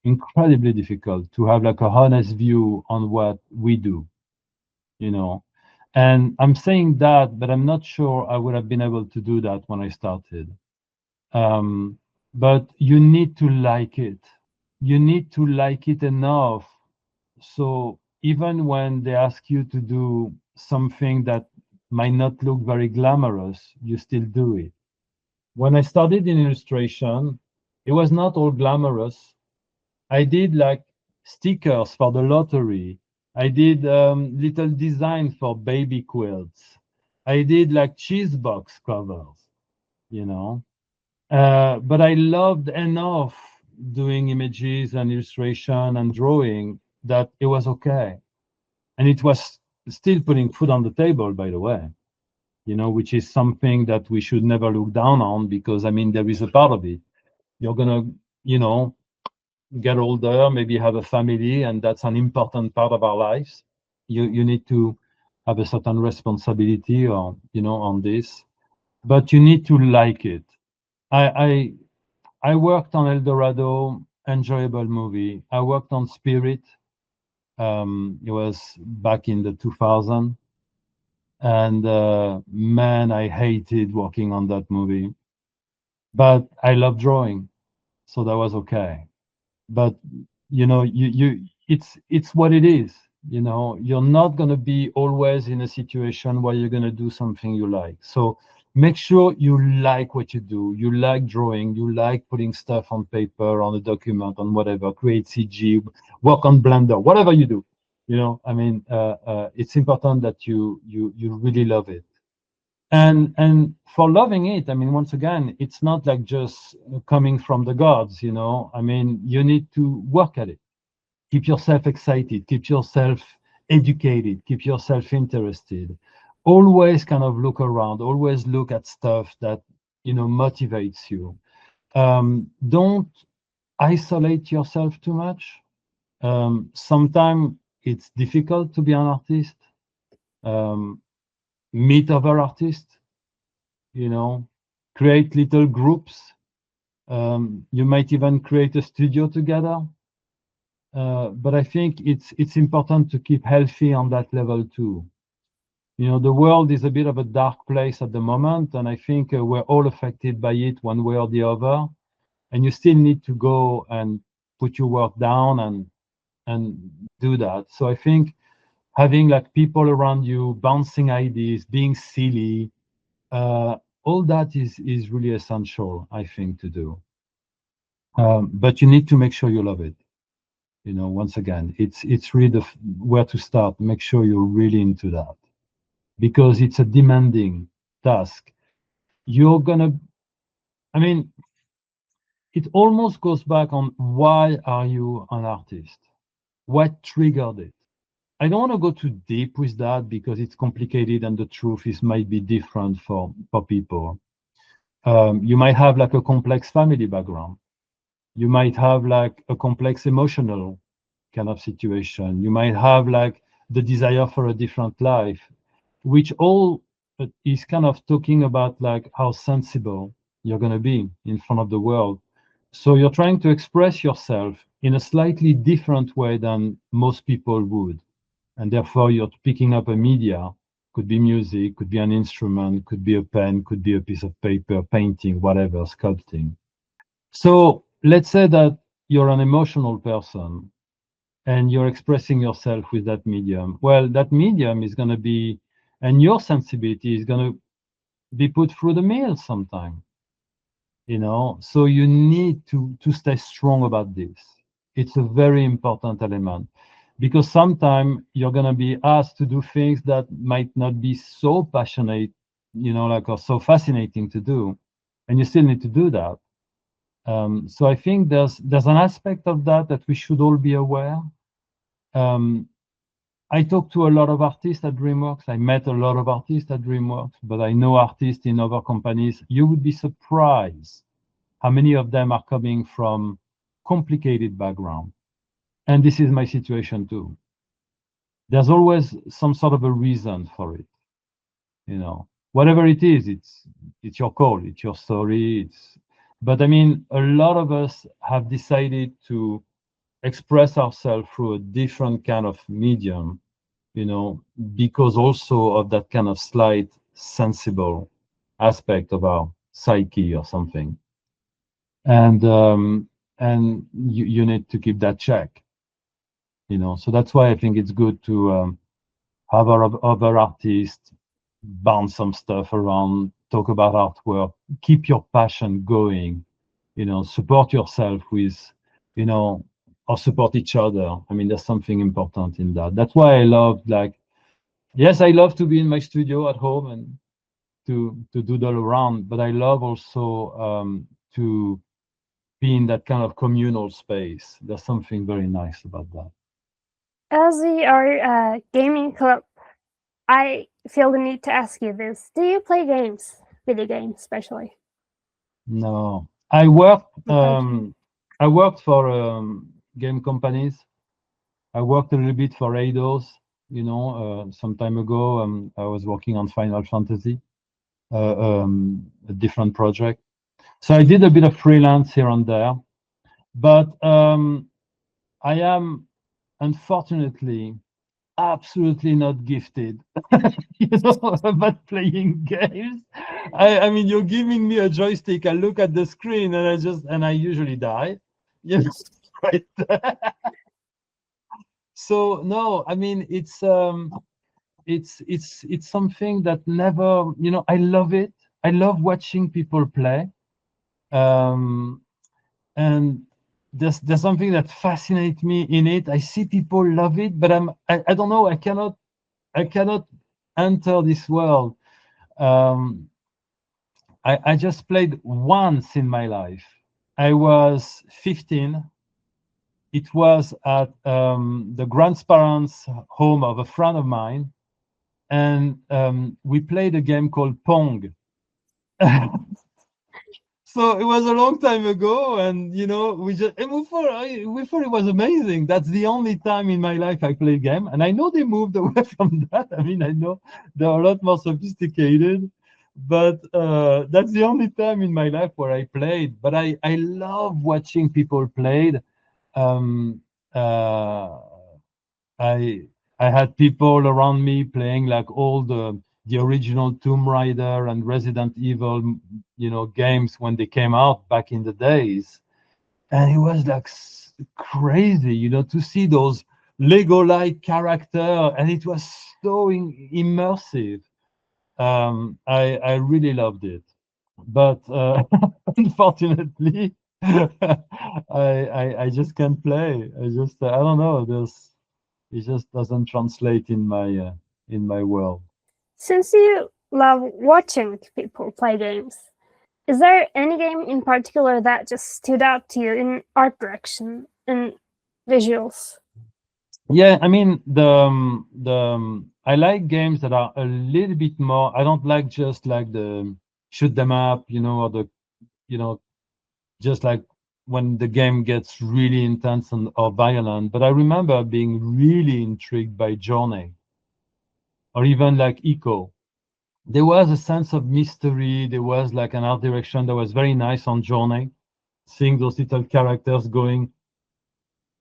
Incredibly difficult to have like a honest view on what we do, you know. And I'm saying that, but I'm not sure I would have been able to do that when I started. But you need to like it. You need to like it enough. So even when they ask you to do something that might not look very glamorous, you still do it. When I started in illustration, it was not all glamorous. I did like stickers for the lottery. I did little design for baby quilts. I did like cheese box covers, you know. But I loved enough doing images and illustration and drawing that it was okay. And it was still putting food on the table, by the way, you know, which is something that we should never look down on because, I mean, there is a part of it. You're going to, you know, get older, maybe have a family, and that's an important part of our lives. You need to have a certain responsibility or, you know, on this, but you need to like it. I I worked on El Dorado, enjoyable movie. I worked on Spirit. It was back in the 2000, and man, I hated working on that movie. But I love drawing, so that was okay. But you know, it's what it is. You know, you're not going to be always in a situation where you're going to do something you like. So make sure you like what you do. You like drawing, you like putting stuff on paper, on a document, on whatever, create CG, work on Blender, whatever you do. You know, I mean, it's important that you really love it. And for loving it, I mean, once again, it's not like just coming from the gods, you know. I mean, you need to work at it. Keep yourself excited, keep yourself educated, keep yourself interested. Always kind of look around, always look at stuff that, you know, motivates you. Don't isolate yourself too much. Sometimes it's difficult to be an artist. Meet other artists, you know, create little groups. You might even create a studio together. But I think it's important to keep healthy on that level too. You know, the world is a bit of a dark place at the moment, and I think we're all affected by it one way or the other. And you still need to go and put your work down and do that. So I think having like people around you, bouncing ideas, being silly, all that is really essential, I think, to do. But you need to make sure you love it. You know, once again, it's really where to start. Make sure you're really into that because it's a demanding task. You're gonna, I mean, it almost goes back on why are you an artist? What triggered it? I don't want to go too deep with that because it's complicated and the truth is might be different for people. You might have like a complex family background. You might have like a complex emotional kind of situation. You might have like the desire for a different life, which all is kind of talking about like how sensible you're going to be in front of the world. So you're trying to express yourself in a slightly different way than most people would. And therefore you're picking up a media, could be music, could be an instrument, could be a pen, could be a piece of paper, painting, whatever, sculpting. So let's say that you're an emotional person and you're expressing yourself with that medium. Well, that medium is going to be, and your sensibility is going to be put through the mill sometime, you know? So you need to stay strong about this. It's a very important element because sometimes you're going to be asked to do things that might not be so passionate, you know, like, or so fascinating to do, and you still need to do that. So I think there's an aspect of that we should all be aware. I talk to a lot of artists at DreamWorks. I met a lot of artists at DreamWorks, but I know artists in other companies. You would be surprised how many of them are coming from complicated background. And this is my situation too. There's always some sort of a reason for it. You know, whatever it is, it's your call, it's your story. But I mean, a lot of us have decided to express ourselves through a different kind of medium, you know, because also of that kind of slight sensible aspect of our psyche or something. And you need to keep that check, you know. So that's why I think it's good to have other artists bounce some stuff around, talk about artwork, keep your passion going, you know, support yourself with, you know, or support each other. I mean, there's something important in that. That's why I love, like, yes, I love to be in my studio at home and to doodle around, but I love also to be in that kind of communal space. There's something very nice about that. As we are a gaming club, I feel the need to ask you this. Do you play games? Video games, especially? No. I worked for game companies. I worked a little bit for Eidos, you know, some time ago. I was working on Final Fantasy, a different project. So I did a bit of freelance here and there, but I am unfortunately absolutely not gifted, you know, about playing games. I mean, you're giving me a joystick, I look at the screen and I usually die, you know, right there. So no, I mean, it's something that never, you know, I love it. I love watching people play. And there's something that fascinates me in it. I see people love it, but I don't know, I cannot enter this world. I just played once in my life. I was 15. It was at the grandparents' home of a friend of mine, and we played a game called Pong. So it was a long time ago, and you know, we thought it was amazing. That's the only time in my life I played game, and I know they moved away from that. I mean, I know they're a lot more sophisticated, but that's the only time in my life where I played. But I love watching people play. I had people around me playing like all the original Tomb Raider and Resident Evil, you know, games when they came out back in the days, and it was like crazy, you know, to see those Lego-like characters, and it was so immersive. I really loved it, but unfortunately, I just can't play. I don't know. It just doesn't translate in my world. Since you love watching people play games, is there any game in particular that just stood out to you in art direction and visuals? Yeah, I mean I like games that are a little bit more. I don't like just like the shoot them up, or the you know just like when the game gets really intense or violent. But I remember being really intrigued by Journey or even like Echo. There was a sense of mystery. There was like an art direction that was very nice on Journey, seeing those little characters going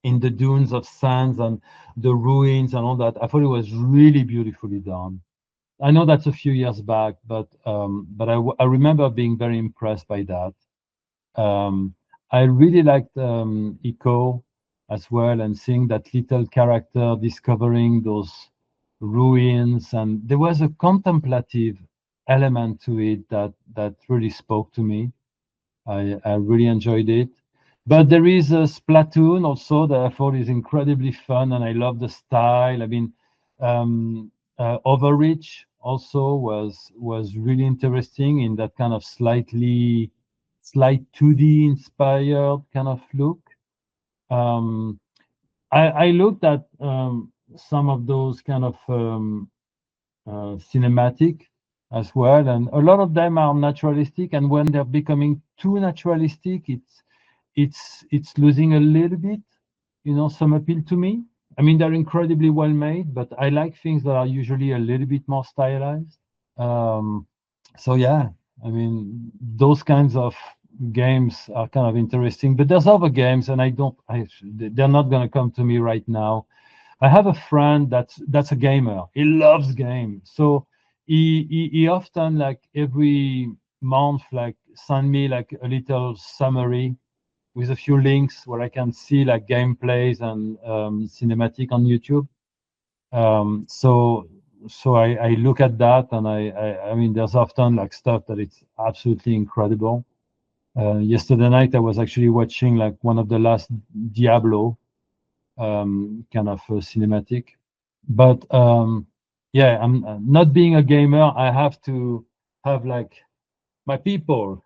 in the dunes of sands and the ruins and all that. I thought it was really beautifully done. I know that's a few years back, but I remember being very impressed by that. Um, I really liked Echo as well, and seeing that little character discovering those ruins, and there was a contemplative element to it that really spoke to me. I really enjoyed it. But there is a Splatoon also that I thought is incredibly fun, and I love the style. I mean, Overreach also was really interesting in that kind of slight 2D inspired kind of look. Um, I looked at some of those kind of cinematic as well, and a lot of them are naturalistic. And when they're becoming too naturalistic, it's losing a little bit, some appeal to me. I mean, they're incredibly well made, but I like things that are usually a little bit more stylized. Um, so yeah, I mean, those kinds of games are kind of interesting. But there's other games, and they're not going to come to me right now. I have a friend that's a gamer. He loves games, so he often like every month like send me like a little summary with a few links where I can see like gameplays and cinematic on YouTube. So I look at that, and I mean there's often like stuff that it's absolutely incredible. Yesterday night I was actually watching like one of the last Diablo kind of cinematic. But yeah, I'm not being a gamer. I have to have like my people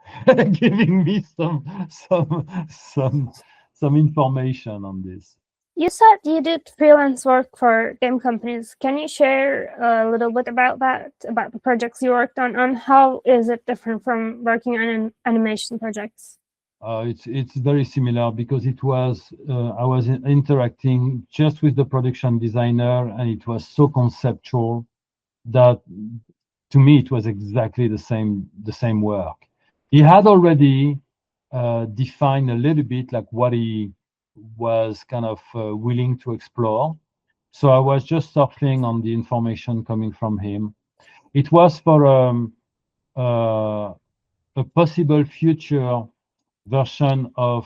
giving me some information on this. You said you did freelance work for game companies. Can you share a little bit about that, about the projects you worked on, and how is it different from working on animation projects? It's very similar because I was interacting just with the production designer, and it was so conceptual that to me it was exactly the same work. He had already defined a little bit like what he was kind of willing to explore. So I was just surfing on the information coming from him. It was for a possible future version of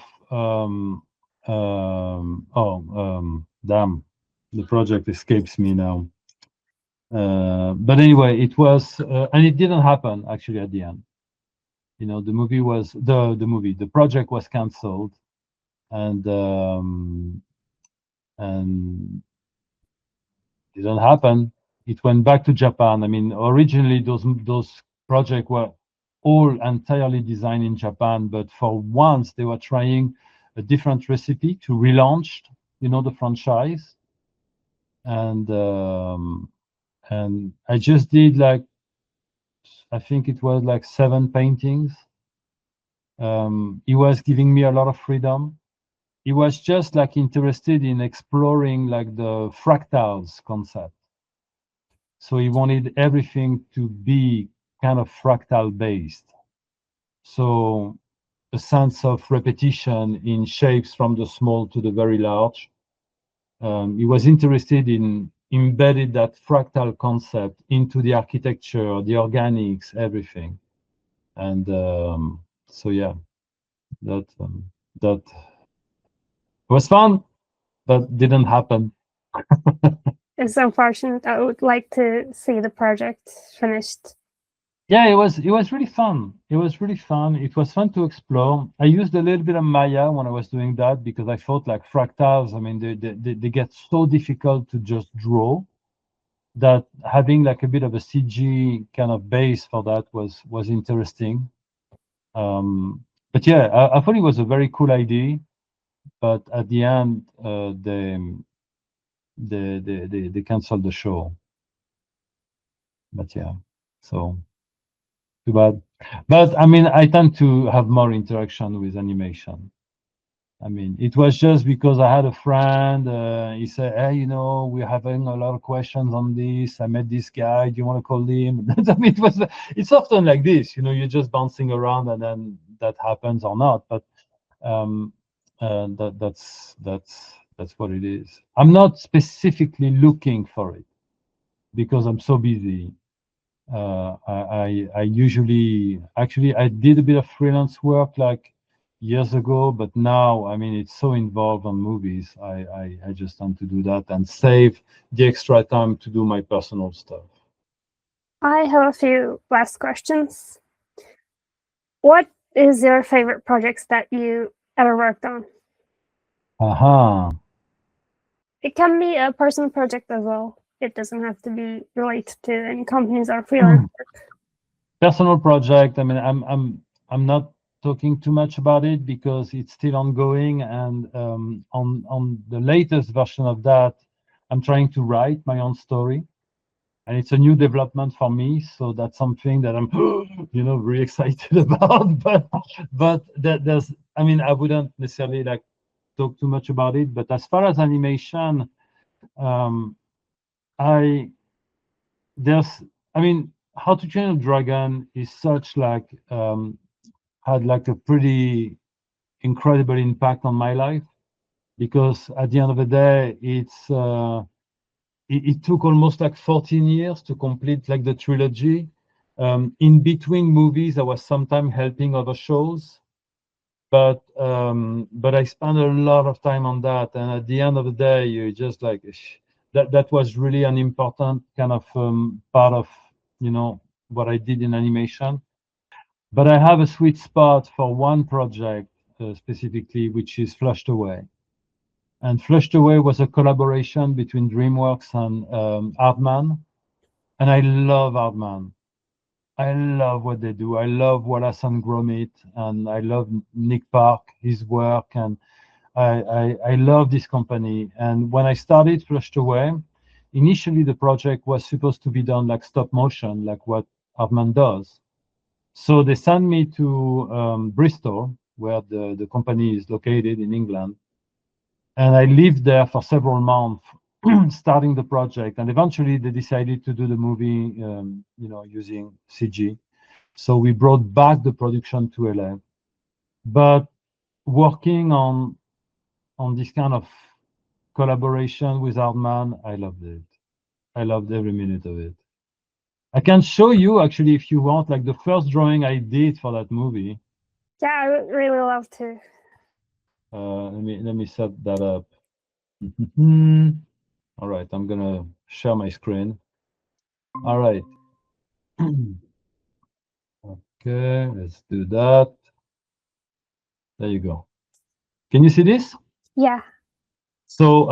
damn, the project escapes me now. But anyway, it was, and it didn't happen actually at the end. The movie was the project was cancelled, and didn't happen. It went back to Japan. I mean, originally those projects were all entirely designed in Japan, but for once they were trying a different recipe to relaunch, the franchise. And I just did like, I think it was like 7 paintings. He was giving me a lot of freedom. He was just like interested in exploring like the fractals concept. So he wanted everything to be kind of fractal based. So a sense of repetition in shapes from the small to the very large. He was interested in embedded that fractal concept into the architecture, the organics, everything. And so yeah, that was fun, but didn't happen. It's unfortunate. I would like to see the project finished. Yeah, it was really fun. It was really fun. It was fun to explore. I used a little bit of Maya when I was doing that because I thought like fractals, I mean, they get so difficult to just draw that having like a bit of a CG kind of base for that was interesting. But yeah, I thought it was a very cool idea. But at the end, they canceled the show. But yeah, so too bad. But I mean, I tend to have more interaction with animation. I mean, it was just because I had a friend. He said, "Hey, you know, we're having a lot of questions on this. I met this guy. Do you want to call him?" I mean, it's often like this. You know, you're just bouncing around, and then that happens or not. But that's what it is. I'm not specifically looking for it because I'm so busy. I usually actually I did a bit of freelance work like years ago, but now I mean it's so involved on movies. I just tend to do that and save the extra time to do my personal stuff. I have a few last questions. What is your favorite projects that you ever worked on? Aha. It can be a personal project as well. It doesn't have to be related to any companies or freelance work. Personal project. I mean, I'm not talking too much about it because it's still ongoing, and on the latest version of that, I'm trying to write my own story, and it's a new development for me. So that's something that I'm, you know, really excited about. But there's, I mean, I wouldn't necessarily like talk too much about it. But as far as animation, I mean, How to Train a Dragon is such like had like a pretty incredible impact on my life, because at the end of the day, it took almost like 14 years to complete like the trilogy. In between movies, I was sometimes helping other shows, but I spent a lot of time on that, and at the end of the day, you just like that was really an important kind of part of, you know, what I did in animation. But I have a sweet spot for one project specifically, which is Flushed Away. And Flushed Away was a collaboration between DreamWorks and Aardman. And I love Aardman. I love what they do. I love Wallace and Gromit, and I love Nick Park, his work, and I love this company. And when I started Flushed Away, initially the project was supposed to be done like stop motion, like what Aardman does. So they sent me to Bristol, where the company is located in England. And I lived there for several months, starting the project. And eventually they decided to do the movie, you know, using CG. So we brought back the production to LA. But working on this kind of collaboration with Aardman, I loved it. I loved every minute of it. I can show you actually, if you want, like the first drawing I did for that movie. Yeah, I would really love to. Let me set that up. All right, I'm gonna share my screen. All right. Okay, let's do that. There you go. Can you see this? Yeah. So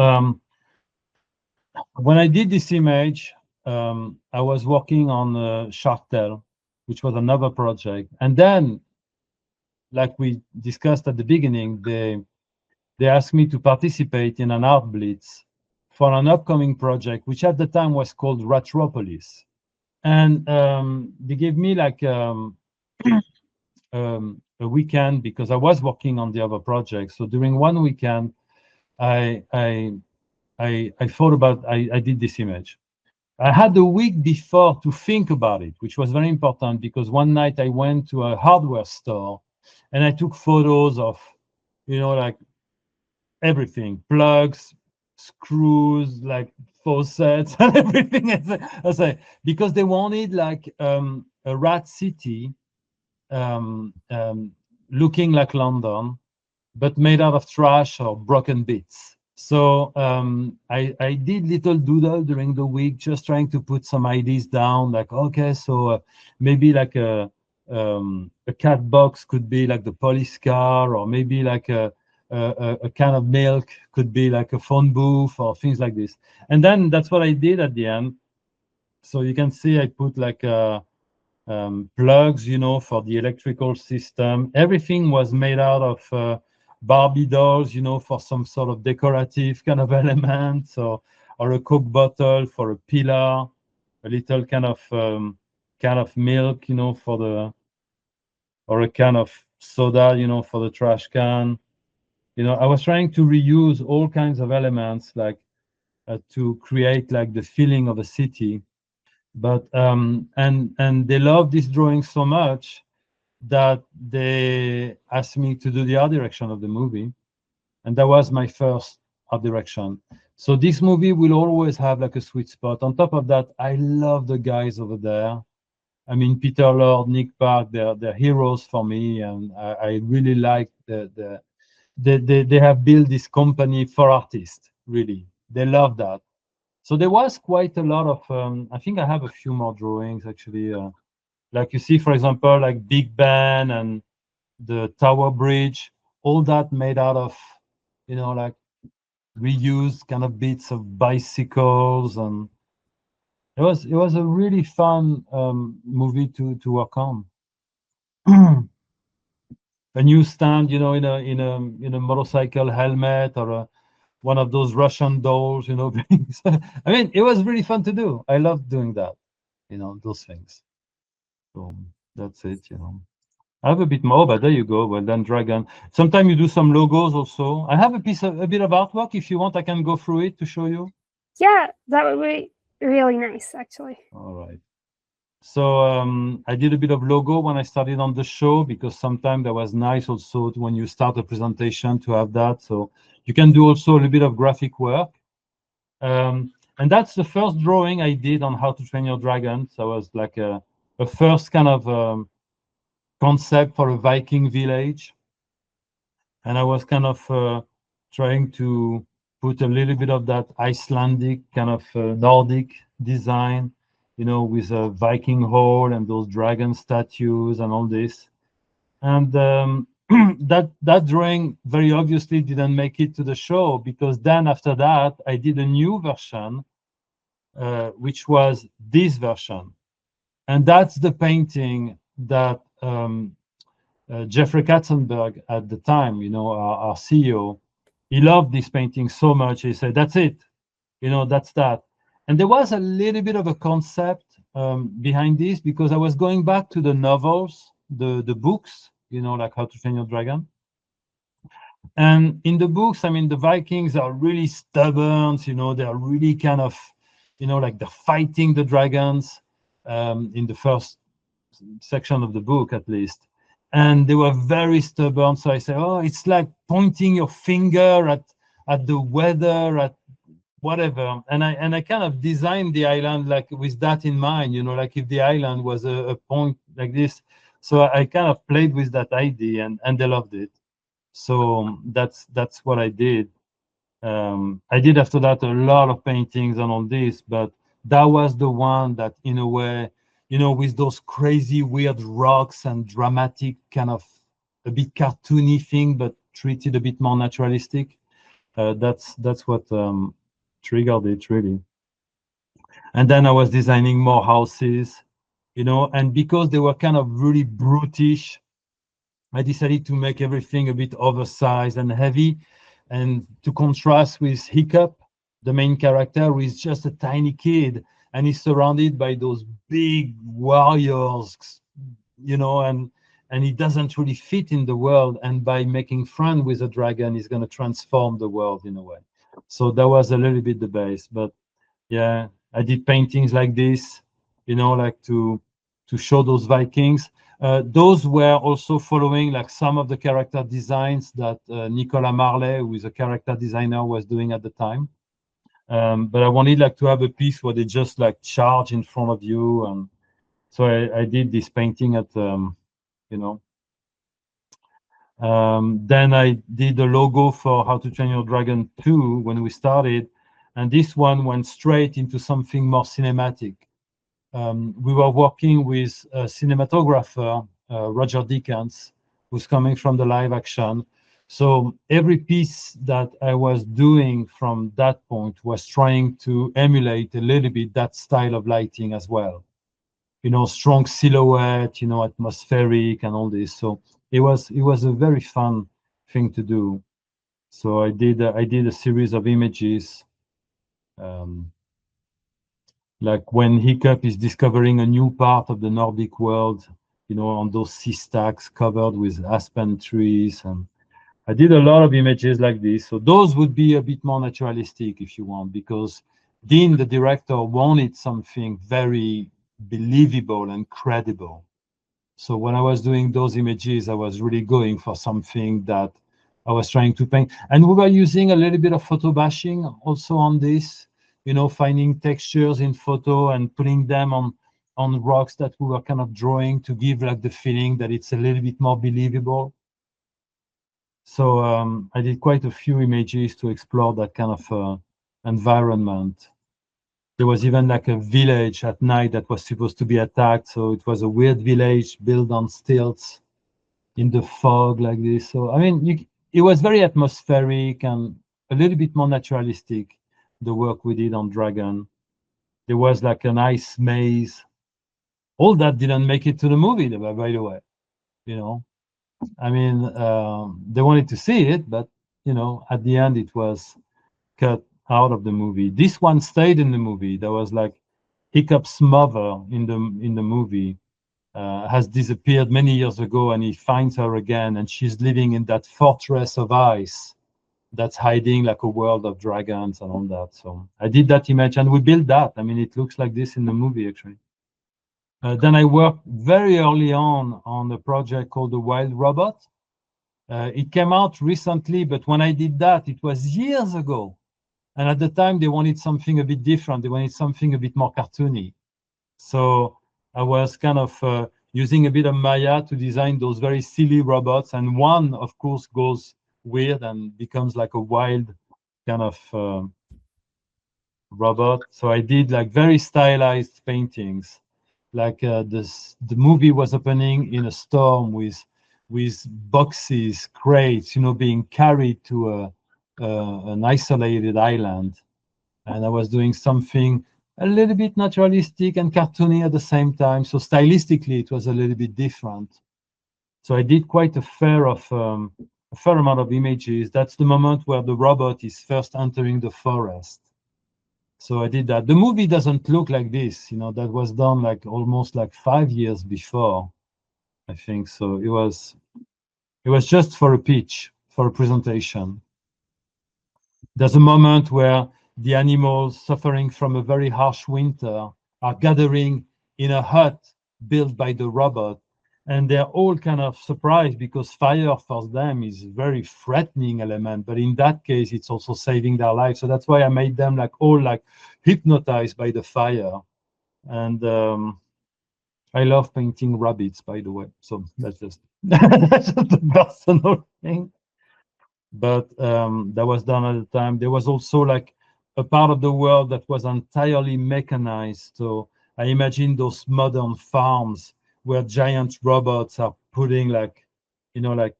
when I did this image, I was working on Shark Tale, which was another project. And then, like we discussed at the beginning, they asked me to participate in an art blitz for an upcoming project, which at the time was called Ratropolis. And they gave me like a weekend, because I was working on the other project. So during one weekend, I thought about, I did this image. I had a week before to think about it, which was very important, because one night I went to a hardware store and I took photos of, you know, like everything, plugs, screws, like faucets and everything. I say, because they wanted like a rat city looking like London, but made out of trash or broken bits. So I did little doodle during the week, just trying to put some ideas down, like, okay, so maybe like a cat box could be like the police car, or maybe like a can of milk could be like a phone booth, or things like this. And then that's what I did at the end. So you can see I put like plugs, you know, for the electrical system. Everything was made out of Barbie dolls, you know, for some sort of decorative kind of element. So or a Coke bottle for a pillar, a little kind of milk, you know, for the, or a can of soda, you know, for the trash can. You know, I was trying to reuse all kinds of elements, like to create like the feeling of a city. But and they loved this drawing so much that they asked me to do the art direction of the movie, and that was my first art direction. So this movie will always have like a sweet spot. On top of that, I love the guys over there. I mean, Peter Lord, Nick Park, they're heroes for me, and I really like they have built this company for artists. Really, they love that. So there was quite a lot of. I think I have a few more drawings actually. Like you see, for example, like Big Ben and the Tower Bridge, all that made out of, you know, like reused kind of bits of bicycles, and it was a really fun movie to work on. A new stand, you know, in a motorcycle helmet, or one of those Russian dolls, you know. Things. I mean, it was really fun to do. I loved doing that, you know, those things. So that's it, you know. I have a bit more, but there you go. Well done, Dragon. Sometimes you do some logos also. I have a bit of artwork. If you want, I can go through it to show you. Yeah, that would be really nice, actually. All right. So I did a bit of logo when I started on the show, because sometimes that was nice also when you start a presentation to have that. So you can do also a little bit of graphic work. And that's the first drawing I did on How to Train Your Dragon. So it was like a first kind of concept for a Viking village. And I was kind of trying to put a little bit of that Icelandic kind of Nordic design, you know, with a Viking hall and those dragon statues and all this. And that drawing very obviously didn't make it to the show, because then after that I did a new version, which was this version, and that's the painting that Jeffrey Katzenberg at the time, you know, our CEO, he loved this painting so much. He said, "That's it, you know, that's that." And there was a little bit of a concept behind this, because I was going back to the novels, the books, you know, like How to Train Your Dragon. And in the books, I mean, the Vikings are really stubborn, you know, they are really kind of, you know, like they're fighting the dragons in the first section of the book, at least. And they were very stubborn. So I said, oh, it's like pointing your finger at the weather, at whatever. And I kind of designed the island like with that in mind, you know, like if the island was a point like this. So I kind of played with that idea, and they loved it. So that's what I did. I did after that a lot of paintings and all this, but that was the one that, in a way, you know, with those crazy weird rocks and dramatic kind of a bit cartoony thing, but treated a bit more naturalistic. That's what triggered it, really. And then I was designing more houses, you know, and because they were kind of really brutish, I decided to make everything a bit oversized and heavy, and to contrast with Hiccup, the main character, who is just a tiny kid, and he's surrounded by those big warriors, you know, and he doesn't really fit in the world. And by making friends with a dragon, he's going to transform the world in a way. So that was a little bit the base. But yeah, I did paintings like this, you know, like to show those Vikings. Those were also following like some of the character designs that Nicolas Marley, who is a character designer, was doing at the time. But I wanted like to have a piece where they just like charge in front of you, and so I did this painting at you know. Then I did the logo for How to Train Your Dragon 2 when we started, and this one went straight into something more cinematic. We were working with a cinematographer, Roger Deakins, who's coming from the live action. So every piece that I was doing from that point was trying to emulate a little bit that style of lighting as well. You know, strong silhouette, you know, atmospheric and all this. So it was a very fun thing to do. So I did a series of images Like when Hiccup is discovering a new part of the Nordic world, you know, on those sea stacks covered with aspen trees. And I did a lot of images like this. So those would be a bit more naturalistic if you want, because Dean, the director, wanted something very believable and credible. So when I was doing those images, I was really going for something that I was trying to paint. And we were using a little bit of photo bashing also on this, you know, finding textures in photo and putting them on rocks that we were kind of drawing to give like the feeling that it's a little bit more believable. So I did quite a few images to explore that kind of environment. There was even like a village at night that was supposed to be attacked. So it was a weird village built on stilts in the fog like this. So, I mean, it was very atmospheric and a little bit more naturalistic, the work we did on Dragon. There was like an ice maze. All that didn't make it to the movie, by the way, you know. I mean, they wanted to see it, but, you know, at the end it was cut out of the movie. This one stayed in the movie. There was like Hiccup's mother in the movie has disappeared many years ago, and he finds her again, and she's living in that fortress of ice that's hiding like a world of dragons and all that. So I did that image, and we built that. I mean, it looks like this in the movie actually. Then I worked very early on a project called The Wild Robot. It came out recently, but when I did that, it was years ago. And at the time, they wanted something a bit different. They wanted something a bit more cartoony. So I was kind of using a bit of Maya to design those very silly robots. And one, of course, goes weird and becomes like a wild kind of robot. So I did like very stylized paintings. Like the movie was opening in a storm with boxes, crates, you know, being carried to an isolated island. And I was doing something a little bit naturalistic and cartoony at the same time. So stylistically, it was a little bit different. So I did quite a fair amount of images. That's the moment where the robot is first entering the forest. So I did that. The movie doesn't look like this, you know, that was done like almost like 5 years before, I think. So it was just for a pitch, for a presentation. There's a moment where the animals suffering from a very harsh winter are gathering in a hut built by the robot. And they're all kind of surprised because fire for them is a very threatening element. But in that case, it's also saving their life. So that's why I made them like all like hypnotized by the fire. And I love painting rabbits, by the way. So that's just, that's just a personal thing. But that was done at the time. There was also like a part of the world that was entirely mechanized. So I imagine those modern farms where giant robots are putting like, you know, like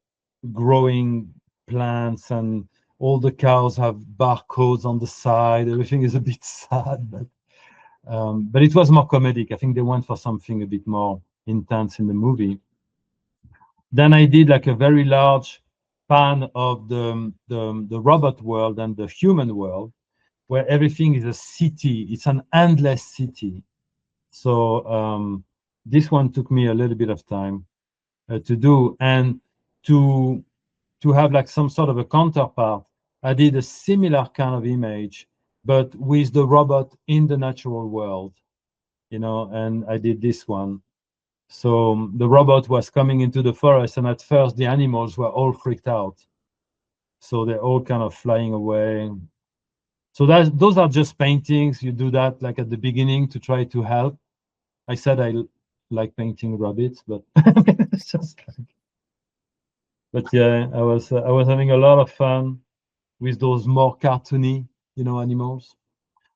growing plants, and all the cows have barcodes on the side. Everything is a bit sad, but it was more comedic. I think they went for something a bit more intense in the movie. Then I did like a very large pan of the robot world and the human world, where everything is a city. It's an endless city. So this one took me a little bit of time to do, and to have like some sort of a counterpart. I did a similar kind of image, but with the robot in the natural world, you know, and I did this one. So the robot was coming into the forest, and at first the animals were all freaked out. So they're all kind of flying away. So those are just paintings. You do that like at the beginning to try to help. I said I like painting rabbits, but it's just like. But yeah, I was having a lot of fun with those more cartoony, you know, animals.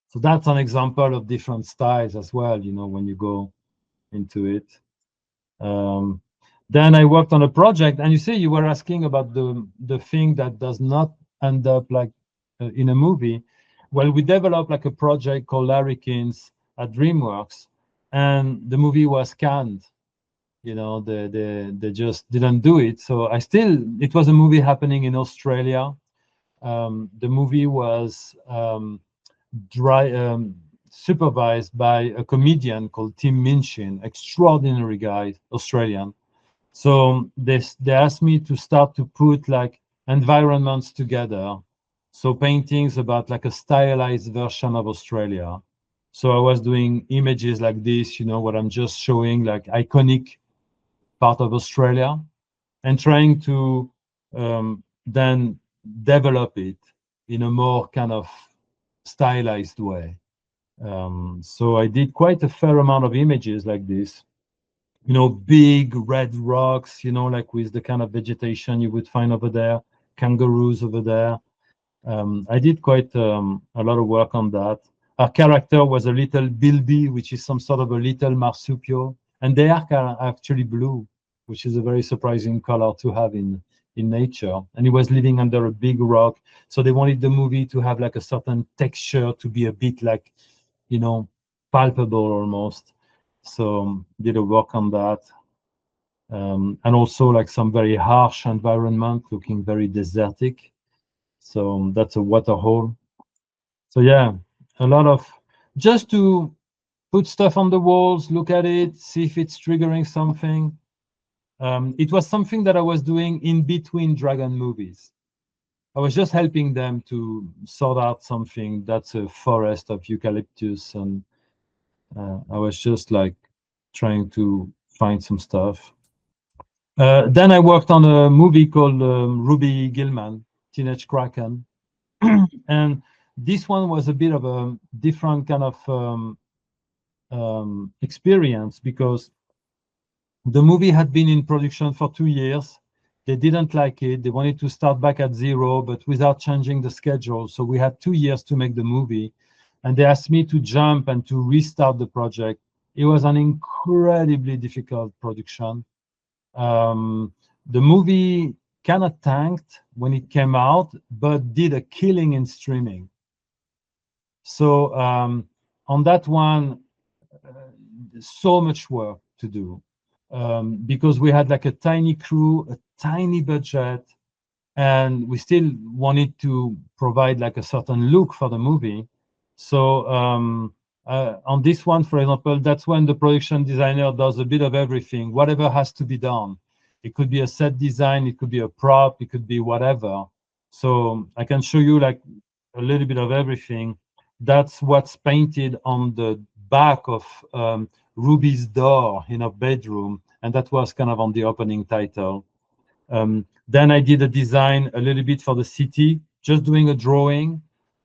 So that's an example of different styles as well, you know, when you go into it. Then I worked on a project, and you see, you were asking about the thing that does not end up like in a movie. Well, we developed like a project called Larrikins at DreamWorks, and the movie was canned. You know, they just didn't do it. So it was a movie happening in Australia. The movie was supervised by a comedian called Tim Minchin, extraordinary guy, Australian. So they asked me to start to put like environments together. So paintings about like a stylized version of Australia. So I was doing images like this, you know, what I'm just showing, like iconic part of Australia, and trying to then develop it in a more kind of stylized way. So I did quite a fair amount of images like this, you know, big red rocks, you know, like with the kind of vegetation you would find over there, kangaroos over there. I did quite a lot of work on that. Our character was a little bilby, which is some sort of a little marsupial, and they are actually blue, which is a very surprising color to have in nature. And he was living under a big rock, so they wanted the movie to have like a certain texture, to be a bit like, you know, palpable almost. So did a work on that. And also like some very harsh environment, looking very desertic. So that's a waterhole. So yeah, a lot of just to put stuff on the walls, look at it, see if it's triggering something. It was something that I was doing in between Dragon movies. I was just helping them to sort out something that's a forest of eucalyptus, and I was just like trying to find some stuff. Then I worked on a movie called Ruby Gillman, Teenage Kraken. And this one was a bit of a different kind of experience, because the movie had been in production for 2 years. They didn't like it. They wanted to start back at zero, but without changing the schedule. So we had 2 years to make the movie. And they asked me to jump and to restart the project. It was an incredibly difficult production. The movie kind of tanked when it came out, but did a killing in streaming. So on that one, so much work to do, because we had like a tiny crew, a tiny budget, and we still wanted to provide like a certain look for the movie. So on this one, for example, that's when the production designer does a bit of everything, whatever has to be done. It could be a set design, it could be a prop, it could be whatever. So I can show you like a little bit of everything. That's what's painted on the back of Ruby's door in her bedroom, and that was kind of on the opening title. Then I did a design a little bit for the city, just doing a drawing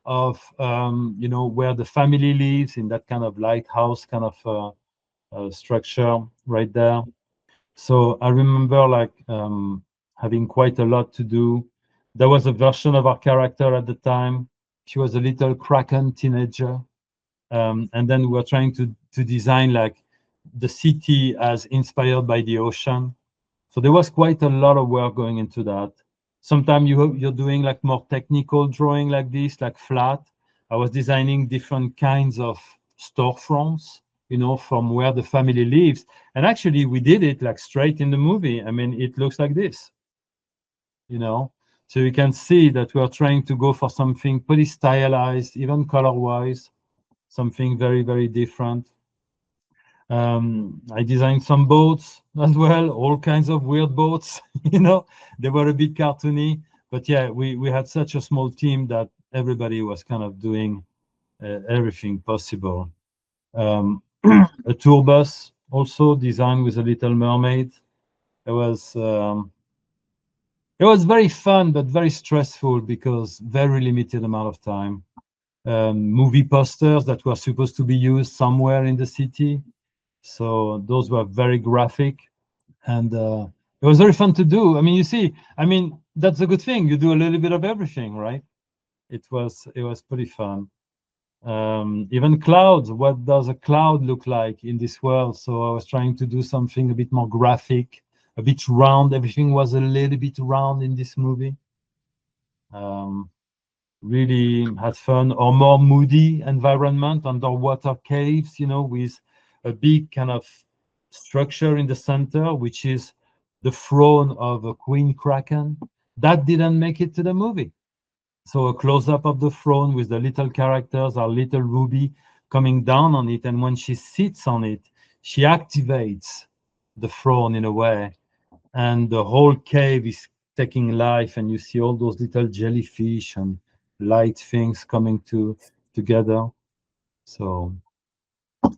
of you know, where the family lives, in that kind of lighthouse kind of structure right there. So I remember like having quite a lot to do. There was a version of our character at the time. She was a little Kraken teenager. And then we were trying to design like the city as inspired by the ocean. So there was quite a lot of work going into that. Sometimes you're doing like more technical drawing like this, like flat. I was designing different kinds of storefronts, you know, from where the family lives. And actually we did it like straight in the movie. I mean, it looks like this, you know. So you can see that we're trying to go for something pretty stylized, even color-wise, something very, very different. I designed some boats as well, all kinds of weird boats, you know, they were a bit cartoony, but yeah, we had such a small team that everybody was kind of doing everything possible. A tour bus also designed with a Little Mermaid. It was very fun, but very stressful because very limited amount of time. Movie posters that were supposed to be used somewhere in the city. So those were very graphic, and it was very fun to do. I mean, you see, I mean, that's a good thing. You do a little bit of everything, right? It was pretty fun. Even clouds, what does a cloud look like in this world? So I was trying to do something a bit more graphic, a bit round. Everything was a little bit round in this movie. Really had fun. Or more moody environment, underwater caves, you know, with a big kind of structure in the center, which is the throne of a queen kraken. That didn't make it to the movie. So a close-up of the throne with the little characters, our little Ruby coming down on it, and when she sits on it, she activates the throne in a way, and the whole cave is taking life, and you see all those little jellyfish and light things coming together. So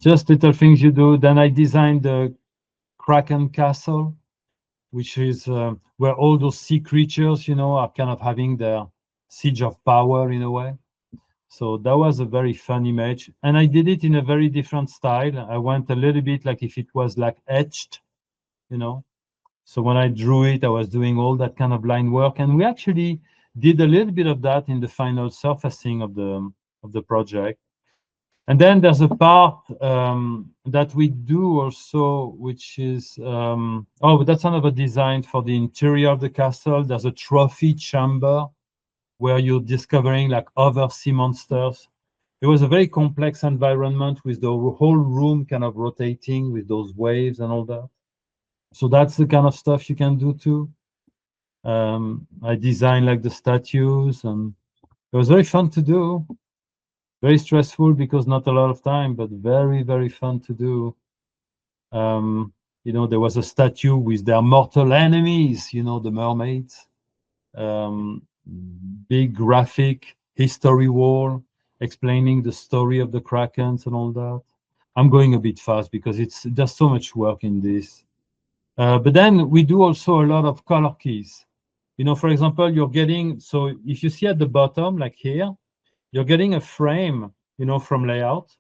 just little things you do. Then I designed the Kraken castle, which is where all those sea creatures, you know, are kind of having their siege of power in a way. So that was a very fun image, and I did it in a very different style. I went a little bit like if it was like etched, you know. So when I drew it, I was doing all that kind of line work, and we actually did a little bit of that in the final surfacing of the project. And then there's a part that we do also, which is oh, but that's another design for the interior of the castle. There's a trophy chamber where you're discovering like other sea monsters. It was a very complex environment with the whole room kind of rotating with those waves and all that. So that's the kind of stuff you can do too. I designed like the statues, and it was very fun to do. Very stressful because not a lot of time, but very, very fun to do. You know, there was a statue with their mortal enemies, you know, the mermaids. Big graphic history wall explaining the story of the Krakens and all that. I'm going a bit fast because there's so much work in this. But then we do also a lot of color keys. You know, for example, you're getting, so if you see at the bottom, like here, you're getting a frame, you know, from layout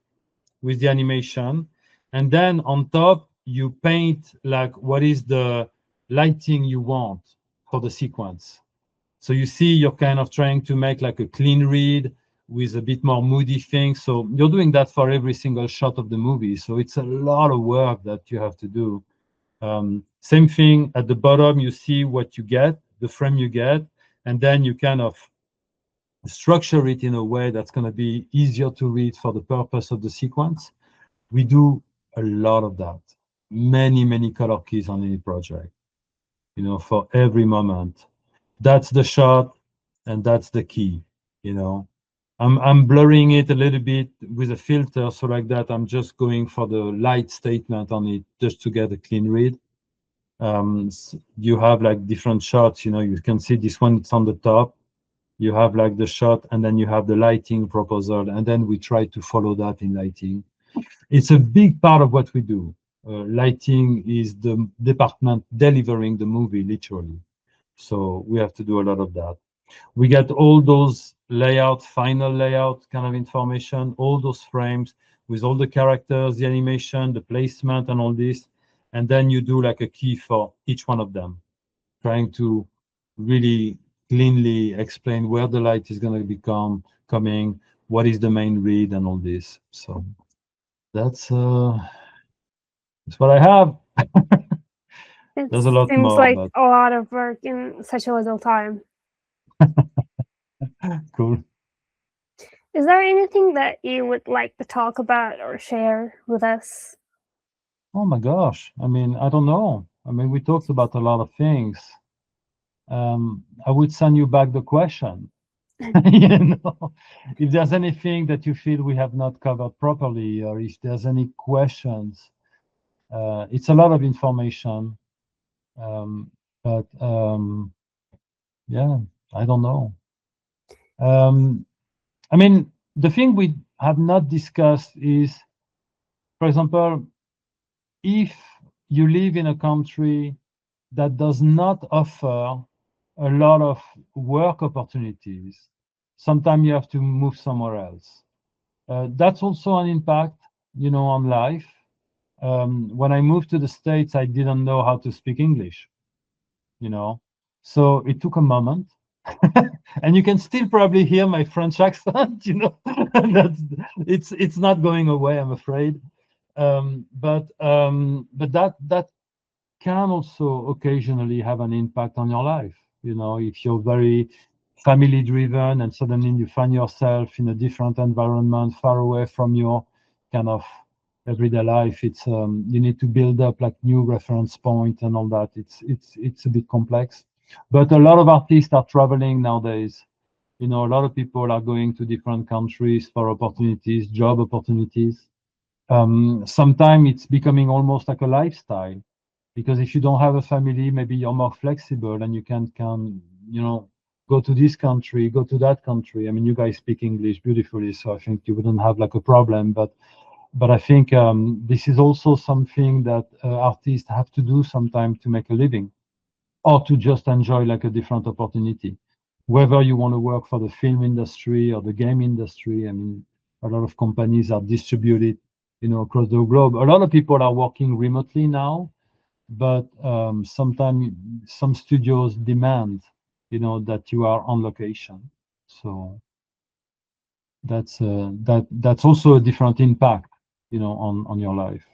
with the animation. And then on top, you paint like what is the lighting you want for the sequence. So you see, you're kind of trying to make like a clean read with a bit more moody thing. So you're doing that for every single shot of the movie. So it's a lot of work that you have to do. Same thing at the bottom, you see what you get, the frame you get, and then you kind of structure it in a way that's going to be easier to read for the purpose of the sequence. We do a lot of that. Many, many color keys on any project, you know, for every moment. That's the shot, and that's the key, you know. I'm blurring it a little bit with a filter, so like that, I'm just going for the light statement on it just to get a clean read. You have like different shots, you know, you can see this one, it's on the top. You have like the shot, and then you have the lighting proposal, and then we try to follow that in lighting. It's a big part of what we do. Lighting is the department delivering the movie, literally. So we have to do a lot of that. We get all those layout, final layout kind of information, all those frames with all the characters, the animation, the placement, and all this. And then you do like a key for each one of them, trying to really cleanly explain where the light is going to be coming, what is the main read, and all this. So that's what I have. There's a lot seems more, like but a lot of work in such a little time. cool. Is there anything that you would like to talk about or share with us? Oh my gosh. I mean, I don't know. I mean, we talked about a lot of things. I would send you back the question. You know, if there's anything that you feel we have not covered properly, or if there's any questions, it's a lot of information. But yeah, I don't know. I mean, the thing we have not discussed is, for example, if you live in a country that does not offer a lot of work opportunities, sometimes you have to move somewhere else. That's also an impact, you know, on life. When I moved to the States, I didn't know how to speak English, you know, so it took a moment. And you can still probably hear my French accent, you know. It's not going away, I'm afraid. But that can also occasionally have an impact on your life. You know, if you're very family driven and suddenly you find yourself in a different environment, far away from your kind of everyday life, it's you need to build up like new reference point and all that. It's a bit complex, but a lot of artists are traveling nowadays. You know, a lot of people are going to different countries for opportunities, job opportunities. Sometimes it's becoming almost like a lifestyle, because if you don't have a family, maybe you're more flexible and you can you know, go to this country, go to that country. I mean, you guys speak English beautifully, so I think you wouldn't have like a problem. But I think this is also something that artists have to do sometimes to make a living, or to just enjoy like a different opportunity. Whether you want to work for the film industry or the game industry, I mean, a lot of companies are distributed, you know, across the globe. A lot of people are working remotely now, but sometimes some studios demand, you know, that you are on location. So that's also a different impact, you know, on your life.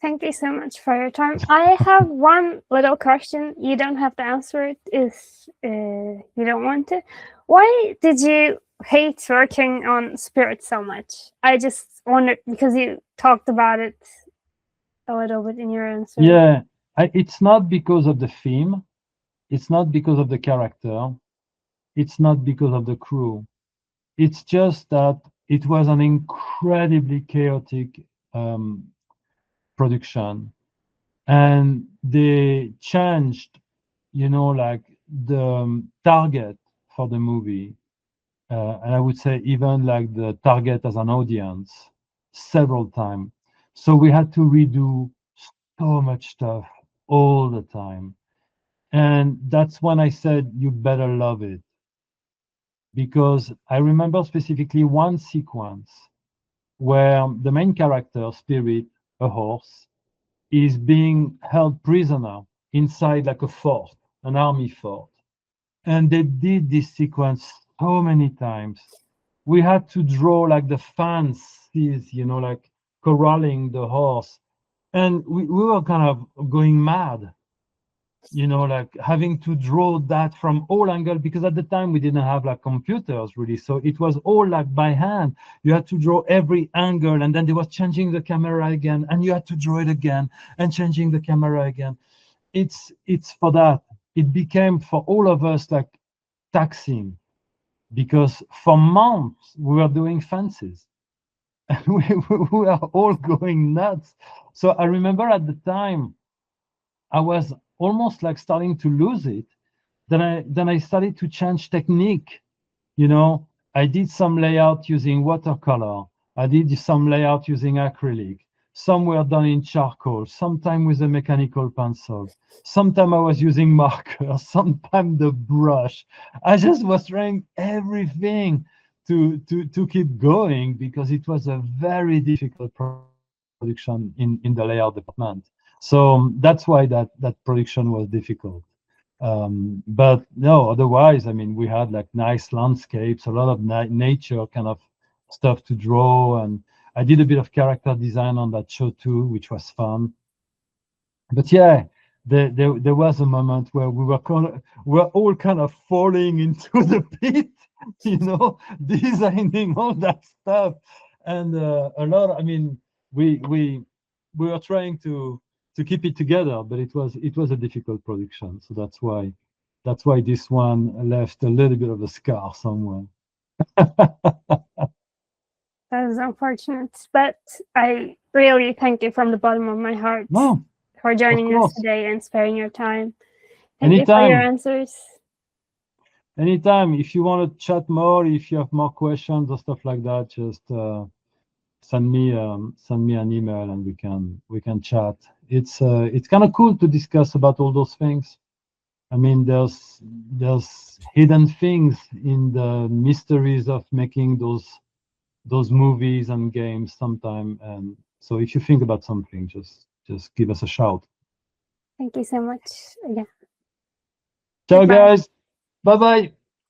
Thank you so much for your time. I have one little question. You don't have to answer it if you don't want to. Why did you hate working on Spirit so much? I just wondered, because you talked about it a little bit in your answer. Yeah, it's not because of the theme. It's not because of the character. It's not because of the crew. It's just that it was an incredibly chaotic production, and they changed, you know, like the target for the movie, and I would say even like the target as an audience several times. So we had to redo so much stuff all the time. And that's when I said, you better love it. Because I remember specifically one sequence where the main character, Spirit, a horse, is being held prisoner inside like a fort, an army fort. And they did this sequence so many times. We had to draw like the fancies, you know, like corralling the horse. And we were kind of going mad, you know, like having to draw that from all angles, because at the time we didn't have like computers really. So it was all like by hand. You had to draw every angle, and then they was changing the camera again, and you had to draw it again and changing the camera again. It's for that. It became for all of us like taxing, because for months we were doing fancies. we are all going nuts. So I remember at the time I was almost like starting to lose it. Then I started to change technique. You know, I did some layout using watercolor. I did some layout using acrylic. Some were done in charcoal, sometimes with a mechanical pencil. Sometimes I was using marker, sometimes the brush. I just was trying everything to keep going, because it was a very difficult production in the layout department. So that's why that production was difficult. But no, otherwise, I mean, we had like nice landscapes, a lot of nature kind of stuff to draw, and I did a bit of character design on that show too, which was fun. But yeah, there was a moment where we were all kind of falling into the pit, you know, designing all that stuff, and a lot. I mean, we were trying to keep it together, but it was a difficult production. So that's why this one left a little bit of a scar somewhere. That is unfortunate, but I really thank you from the bottom of my heart for joining us today and sparing your time. Thank you for your answers. Anytime. If you want to chat more, if you have more questions or stuff like that, just send me an email and we can chat. It's kind of cool to discuss about all those things. I mean, there's hidden things in the mysteries of making those movies and games sometime. And so if you think about something, just give us a shout. Thank you so much again. Ciao, guys. Bye-bye.